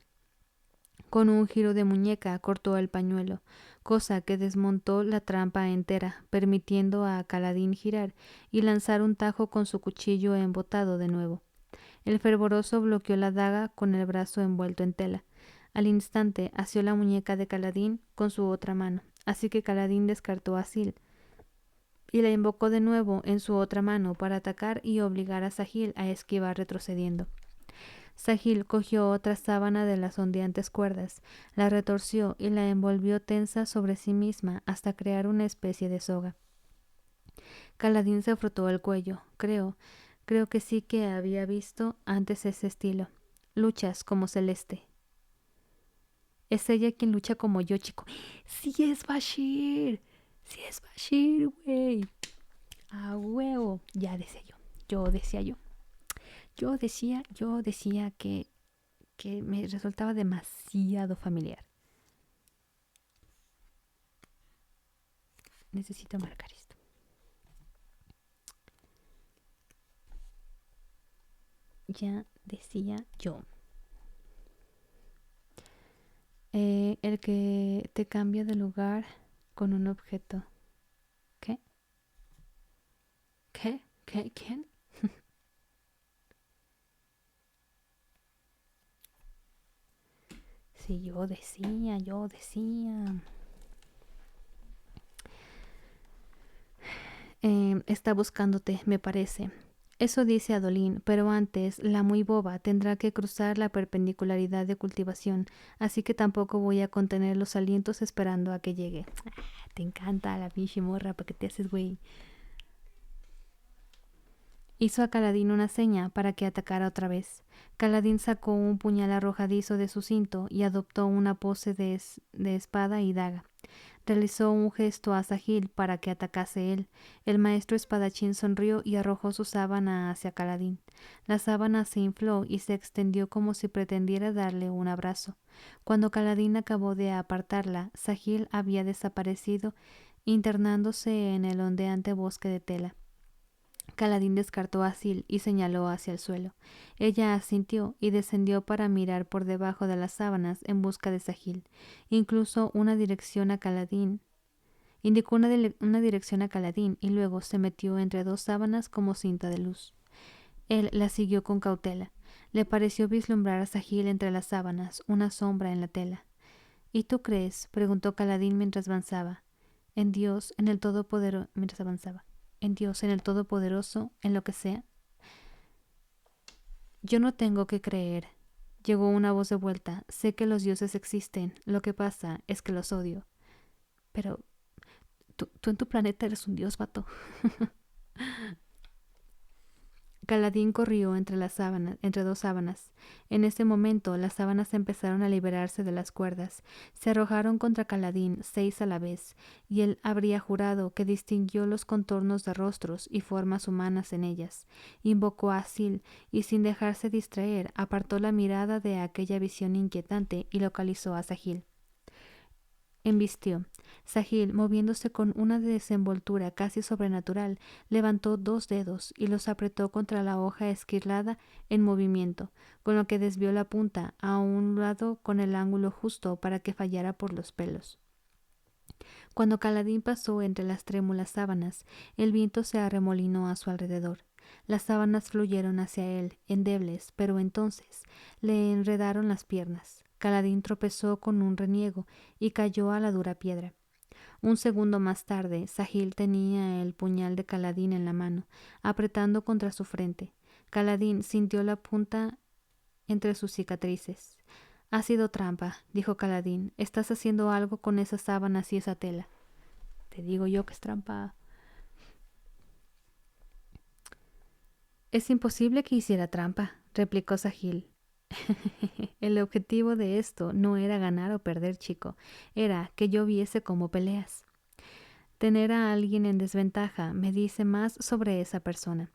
Con un giro de muñeca cortó el pañuelo, cosa que desmontó la trampa entera, permitiendo a Caladín girar y lanzar un tajo con su cuchillo embotado de nuevo. El fervoroso bloqueó la daga con el brazo envuelto en tela. Al instante asió la muñeca de Caladín con su otra mano, así que Caladín descartó a Sil y la invocó de nuevo en su otra mano para atacar y obligar a Sahil a esquivar retrocediendo. Sahil cogió otra sábana de las ondeantes cuerdas, la retorció y la envolvió tensa sobre sí misma hasta crear una especie de soga. Caladín se frotó el cuello. Creo que sí que había visto antes ese estilo. Luchas como Celeste. Es ella quien lucha como yo, chico. ¡Sí es Bashir! ¡Sí es Bashir, güey! ¡A huevo! Ya decía yo. Yo decía que me resultaba demasiado familiar. Necesito marcar esto. Ya decía yo. El que te cambia de lugar con un objeto. ¿Qué? ¿Qué? ¿Qué? ¿Quién? Sí, yo decía. Está buscándote, me parece. Eso dice Adolín, pero antes la muy boba tendrá que cruzar la perpendicularidad de cultivación, así que tampoco voy a contener los alientos esperando a que llegue. Te encanta la pinche morra, ¿para qué te haces, güey? Hizo a Caladín una seña para que atacara otra vez. Caladín sacó un puñal arrojadizo de su cinto y adoptó una pose de espada y daga. Realizó un gesto a Sahil para que atacase él. El maestro espadachín sonrió y arrojó su sábana hacia Caladín. La sábana se infló y se extendió como si pretendiera darle un abrazo. Cuando Caladín acabó de apartarla, Sahil había desaparecido, internándose en el ondeante bosque de tela. Caladín descartó a Sil y señaló hacia el suelo. Ella asintió y descendió para mirar por debajo de las sábanas en busca de Sahil. Incluso una dirección a Caladín. Indicó una dirección a Caladín y luego se metió entre dos sábanas como cinta de luz. Él la siguió con cautela. Le pareció vislumbrar a Sahil entre las sábanas, una sombra en la tela. ¿Y tú crees? Preguntó Caladín mientras avanzaba. En Dios, en el Todopoderoso, mientras avanzaba. En Dios, en el Todopoderoso, en lo que sea. Yo no tengo que creer. Llegó una voz de vuelta. Sé que los dioses existen. Lo que pasa es que los odio. Pero tú en tu planeta eres un dios, vato. Caladín corrió entre dos sábanas. En ese momento las sábanas empezaron a liberarse de las cuerdas. Se arrojaron contra Caladín, 6 a la vez, y él habría jurado que distinguió los contornos de rostros y formas humanas en ellas. Invocó a Asil y, sin dejarse distraer, apartó la mirada de aquella visión inquietante y localizó a Sahil. Embistió. Sahil, moviéndose con una desenvoltura casi sobrenatural, levantó 2 dedos y los apretó contra la hoja esquilada en movimiento, con lo que desvió la punta a un lado con el ángulo justo para que fallara por los pelos. Cuando Caladín pasó entre las trémulas sábanas, el viento se arremolinó a su alrededor. Las sábanas fluyeron hacia él, endebles, pero entonces le enredaron las piernas. Caladín tropezó con un reniego y cayó a la dura piedra. Un segundo más tarde, Sahil tenía el puñal de Caladín en la mano, apretando contra su frente. Caladín sintió la punta entre sus cicatrices. Ha sido trampa, dijo Caladín. Estás haciendo algo con esas sábanas y esa tela. Te digo yo que es trampa. Es imposible que hiciera trampa, replicó Sahil. El objetivo de esto no era ganar o perder, chico, era que yo viese cómo peleas. Tener a alguien en desventaja me dice más sobre esa persona.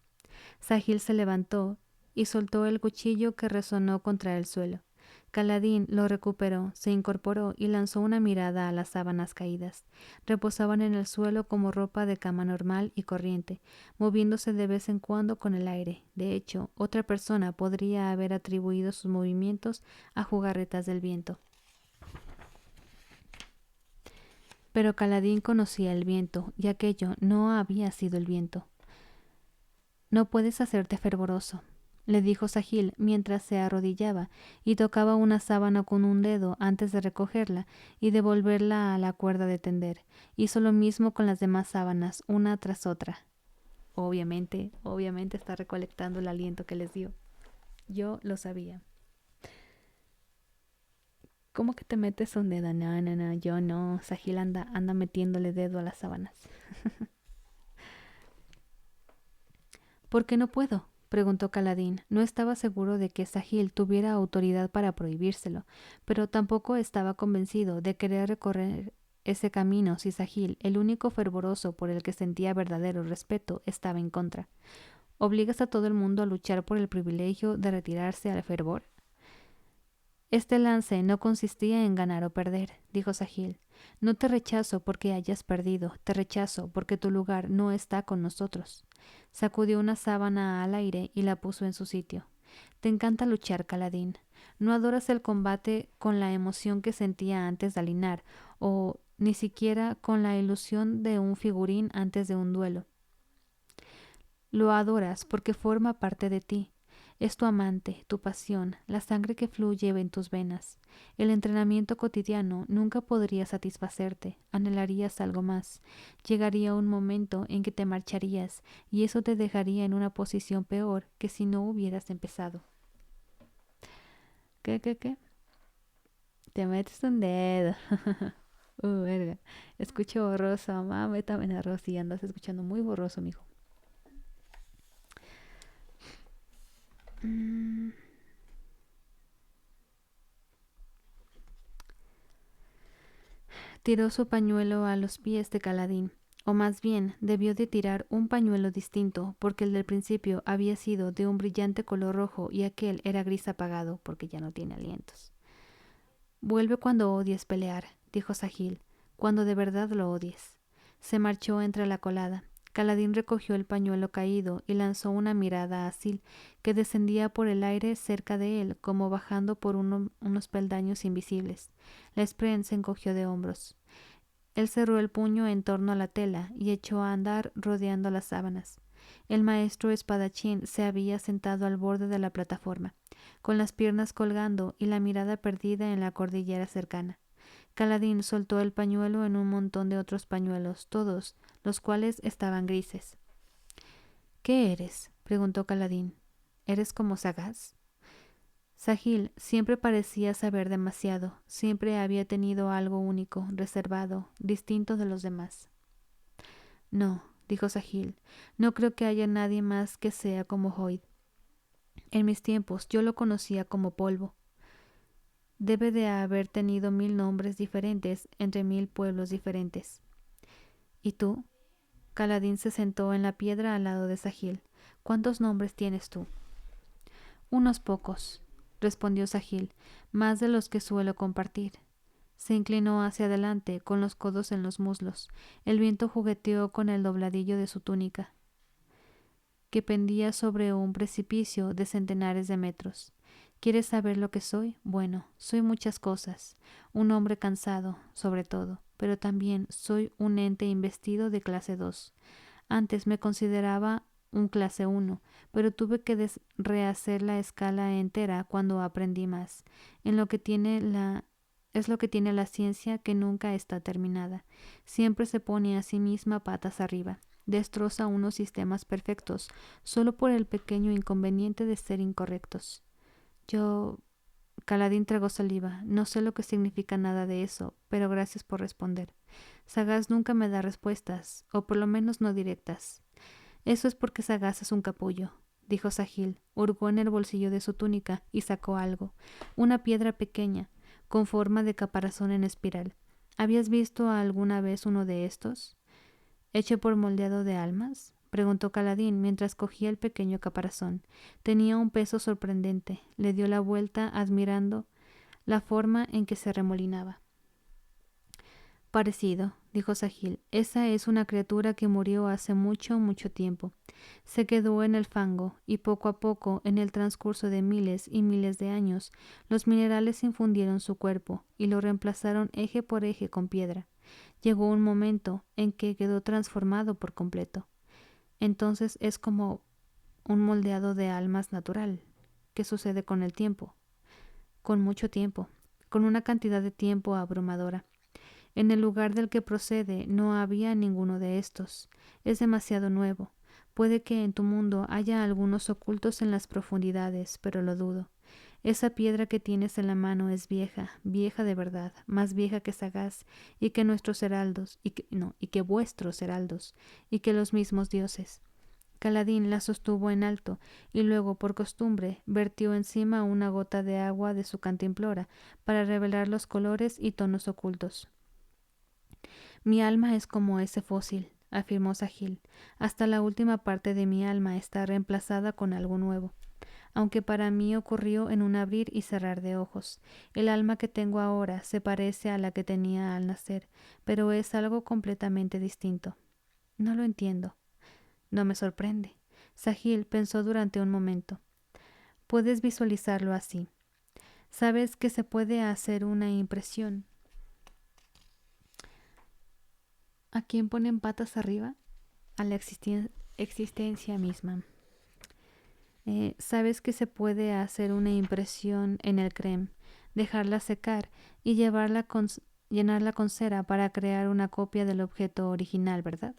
Sahil se levantó y soltó el cuchillo que resonó contra el suelo. Caladín lo recuperó, se incorporó y lanzó una mirada a las sábanas caídas. Reposaban en el suelo como ropa de cama normal y corriente, moviéndose de vez en cuando con el aire. De hecho, otra persona podría haber atribuido sus movimientos a jugarretas del viento. Pero Caladín conocía el viento, y aquello no había sido el viento. No puedes hacerte fervoroso, le dijo Sahil mientras se arrodillaba y tocaba una sábana con un dedo antes de recogerla y devolverla a la cuerda de tender. Hizo lo mismo con las demás sábanas, una tras otra. Obviamente está recolectando el aliento que les dio. Yo lo sabía. ¿Cómo que te metes un dedo? No, yo no. Sahil anda metiéndole dedo a las sábanas. ¿Por qué no puedo? Preguntó Caladín. No estaba seguro de que Sahil tuviera autoridad para prohibírselo, pero tampoco estaba convencido de querer recorrer ese camino si Sahil, el único fervoroso por el que sentía verdadero respeto, estaba en contra. ¿Obligas a todo el mundo a luchar por el privilegio de retirarse al fervor? Este lance no consistía en ganar o perder, dijo Sahil. No te rechazo porque hayas perdido, te rechazo porque tu lugar no está con nosotros. Sacudió una sábana al aire y la puso en su sitio. Te encanta luchar, Caladín. No adoras el combate con la emoción que sentía antes de alinar, o ni siquiera con la ilusión de un figurín antes de un duelo. Lo adoras porque forma parte de ti. Es tu amante, tu pasión, la sangre que fluye en tus venas. El entrenamiento cotidiano nunca podría satisfacerte, anhelarías algo más. Llegaría un momento en que te marcharías y eso te dejaría en una posición peor que si no hubieras empezado. ¿Qué? Te metes un dedo. Verga. Escucho borroso, mamá, métame en arroz y andas escuchando muy borroso, mijo. Tiró su pañuelo a los pies de Caladín, o más bien debió de tirar un pañuelo distinto, porque el del principio había sido de un brillante color rojo y aquel era gris apagado, porque ya no tiene alientos. Vuelve cuando odies pelear, dijo Sahil, cuando de verdad lo odies. Se marchó entre la colada. Caladín recogió el pañuelo caído y lanzó una mirada a Sil, que descendía por el aire cerca de él, como bajando por unos peldaños invisibles. La Spren se encogió de hombros. Él cerró el puño en torno a la tela y echó a andar rodeando las sábanas. El maestro espadachín se había sentado al borde de la plataforma, con las piernas colgando y la mirada perdida en la cordillera cercana. Caladín soltó el pañuelo en un montón de otros pañuelos, todos los cuales estaban grises. ¿Qué eres? Preguntó Caladín. ¿Eres como Sagaz? Sahil siempre parecía saber demasiado, siempre había tenido algo único, reservado, distinto de los demás. No, dijo Sahil. No creo que haya nadie más que sea como Hoyt. En mis tiempos yo lo conocía como polvo. Debe de haber tenido 1000 nombres diferentes entre 1000 pueblos diferentes. ¿Y tú? Kaladin se sentó en la piedra al lado de Sahil. ¿Cuántos nombres tienes tú? Unos pocos, respondió Sahil, más de los que suelo compartir. Se inclinó hacia adelante, con los codos en los muslos. El viento jugueteó con el dobladillo de su túnica, que pendía sobre un precipicio de centenares de metros. ¿Quieres saber lo que soy? Bueno, soy muchas cosas. Un hombre cansado, sobre todo, pero también soy un ente investido de clase 2. Antes me consideraba un clase 1, pero tuve que rehacer la escala entera cuando aprendí más. Es lo que tiene la ciencia, que nunca está terminada. Siempre se pone a sí misma patas arriba. Destroza unos sistemas perfectos solo por el pequeño inconveniente de ser incorrectos. Kaladin tragó saliva. No sé lo que significa nada de eso, pero gracias por responder. Sagaz nunca me da respuestas, o por lo menos no directas. Eso es porque Sagaz es un capullo, dijo Sahil. Hurgó en el bolsillo de su túnica y sacó algo. Una piedra pequeña, con forma de caparazón en espiral. ¿Habías visto alguna vez uno de estos? ¿Hecho por moldeado de almas? Preguntó Kaladin mientras cogía el pequeño caparazón. Tenía un peso sorprendente. Le dio la vuelta admirando la forma en que se remolinaba. Parecido, dijo Sahil. Esa es una criatura que murió hace mucho, mucho tiempo. Se quedó en el fango, y poco a poco, en el transcurso de miles y miles de años, los minerales infundieron su cuerpo y lo reemplazaron eje por eje con piedra. Llegó un momento en que quedó transformado por completo. Entonces es como un moldeado de almas natural. ¿Qué sucede con el tiempo? Con mucho tiempo, con una cantidad de tiempo abrumadora. En el lugar del que procede no había ninguno de estos. Es demasiado nuevo. Puede que en tu mundo haya algunos ocultos en las profundidades, pero lo dudo. Esa piedra que tienes en la mano es vieja, vieja de verdad, más vieja que Sagaz, y que nuestros heraldos, y que vuestros heraldos, y que los mismos dioses. Kaladin la sostuvo en alto, y luego, por costumbre, vertió encima una gota de agua de su cantimplora, para revelar los colores y tonos ocultos. Mi alma es como ese fósil, afirmó Sahil. Hasta la última parte de mi alma está reemplazada con algo nuevo. Aunque para mí ocurrió en un abrir y cerrar de ojos. El alma que tengo ahora se parece a la que tenía al nacer, pero es algo completamente distinto. No lo entiendo. No me sorprende. Sahil pensó durante un momento. Puedes visualizarlo así. Sabes que se puede hacer una impresión. ¿A quién ponen patas arriba? A la existencia misma. Sabes que se puede hacer una impresión en el creme, dejarla secar y llenarla con cera para crear una copia del objeto original, ¿verdad?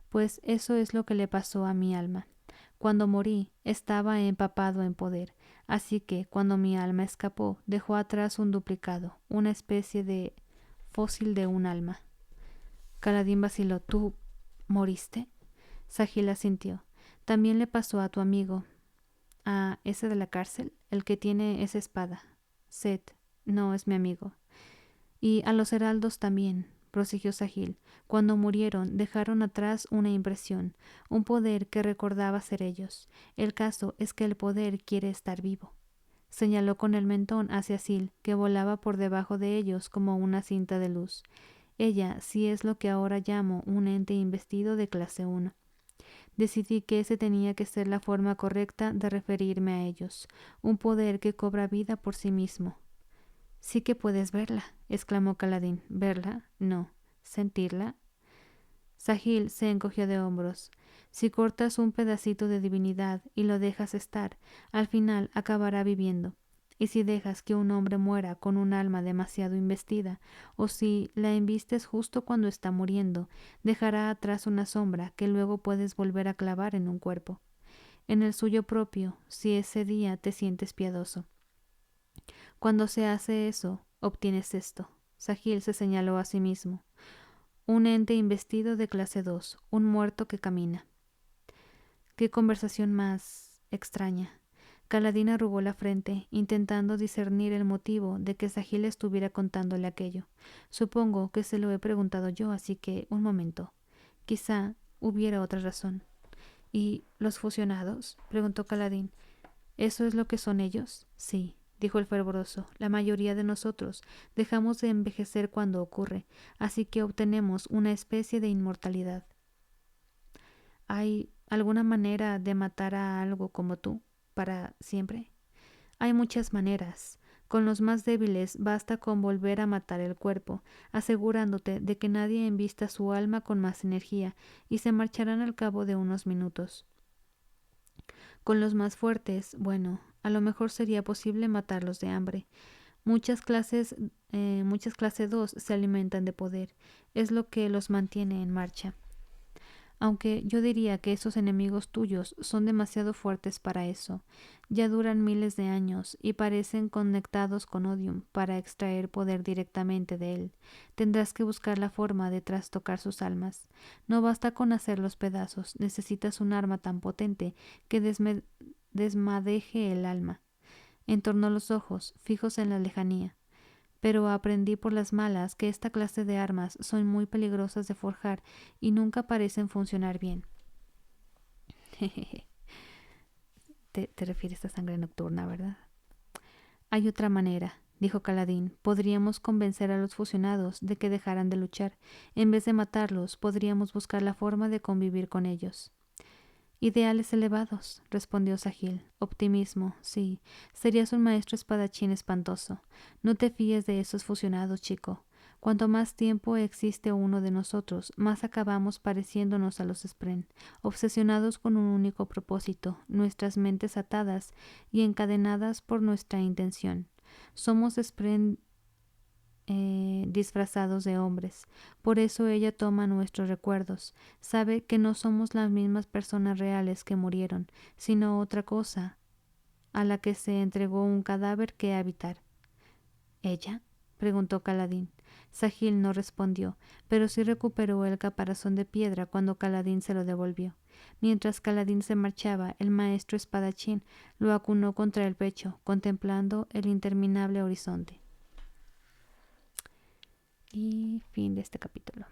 Pues eso es lo que le pasó a mi alma. Cuando morí, estaba empapado en poder, así que cuando mi alma escapó, dejó atrás un duplicado, una especie de fósil de un alma. Kaladin vaciló. ¿Tú moriste? Sahil asintió. También le pasó a tu amigo, a ese de la cárcel, el que tiene esa espada. Seth, no es mi amigo. Y a los heraldos también, prosiguió Sahil. Cuando murieron dejaron atrás una impresión, un poder que recordaba ser ellos. El caso es que el poder quiere estar vivo. Señaló con el mentón hacia Sil, que volaba por debajo de ellos como una cinta de luz. Ella sí es lo que ahora llamo un ente investido de clase 1. Decidí que ese tenía que ser la forma correcta de referirme a ellos, un poder que cobra vida por sí mismo. Sí que puedes verla, exclamó Kaladin. ¿Verla? No. ¿Sentirla? Sahil se encogió de hombros. Si cortas un pedacito de divinidad y lo dejas estar, al final acabará viviendo. Y si dejas que un hombre muera con un alma demasiado investida, o si la embistes justo cuando está muriendo, dejará atrás una sombra que luego puedes volver a clavar en un cuerpo. En el suyo propio, si ese día te sientes piadoso. Cuando se hace eso, obtienes esto. Sahil se señaló a sí mismo. Un ente investido de clase 2, un muerto que camina. Qué conversación más extraña. Kaladin arrugó la frente, intentando discernir el motivo de que Sahil estuviera contándole aquello. Supongo que se lo he preguntado yo, así que, un momento. Quizá hubiera otra razón. ¿Y los fusionados? Preguntó Kaladin. ¿Eso es lo que son ellos? Sí, dijo el fervoroso. La mayoría de nosotros dejamos de envejecer cuando ocurre, así que obtenemos una especie de inmortalidad. ¿Hay alguna manera de matar a algo como tú para siempre? Hay muchas maneras. Con los más débiles basta con volver a matar el cuerpo, asegurándote de que nadie embista su alma con más energía, y se marcharán al cabo de unos minutos. Con los más fuertes, bueno, a lo mejor sería posible matarlos de hambre. Muchas clase 2 se alimentan de poder. Es lo que los mantiene en marcha. Aunque yo diría que esos enemigos tuyos son demasiado fuertes para eso. Ya duran miles de años y parecen conectados con Odium para extraer poder directamente de él. Tendrás que buscar la forma de trastocar sus almas. No basta con hacerlos pedazos, necesitas un arma tan potente que desmadeje el alma. Entornó los ojos, fijos en la lejanía. Pero aprendí por las malas que esta clase de armas son muy peligrosas de forjar y nunca parecen funcionar bien. Te refieres a sangre nocturna, ¿verdad? Hay otra manera, dijo Kaladin. Podríamos convencer a los fusionados de que dejaran de luchar. En vez de matarlos, podríamos buscar la forma de convivir con ellos. Ideales elevados, respondió Sahil. Optimismo, sí. Serías un maestro espadachín espantoso. No te fíes de esos fusionados, chico. Cuanto más tiempo existe uno de nosotros, más acabamos pareciéndonos a los Spren, obsesionados con un único propósito, nuestras mentes atadas y encadenadas por nuestra intención. Somos Spren disfrazados de hombres. Por eso ella toma nuestros recuerdos. Sabe que no somos las mismas personas reales que murieron, sino otra cosa a la que se entregó un cadáver que habitar. ¿Ella? Preguntó Kaladin. Sahil no respondió, pero sí recuperó el caparazón de piedra cuando Kaladin se lo devolvió. Mientras Kaladin se marchaba, el maestro espadachín lo acunó contra el pecho, contemplando el interminable horizonte. Y fin de este capítulo.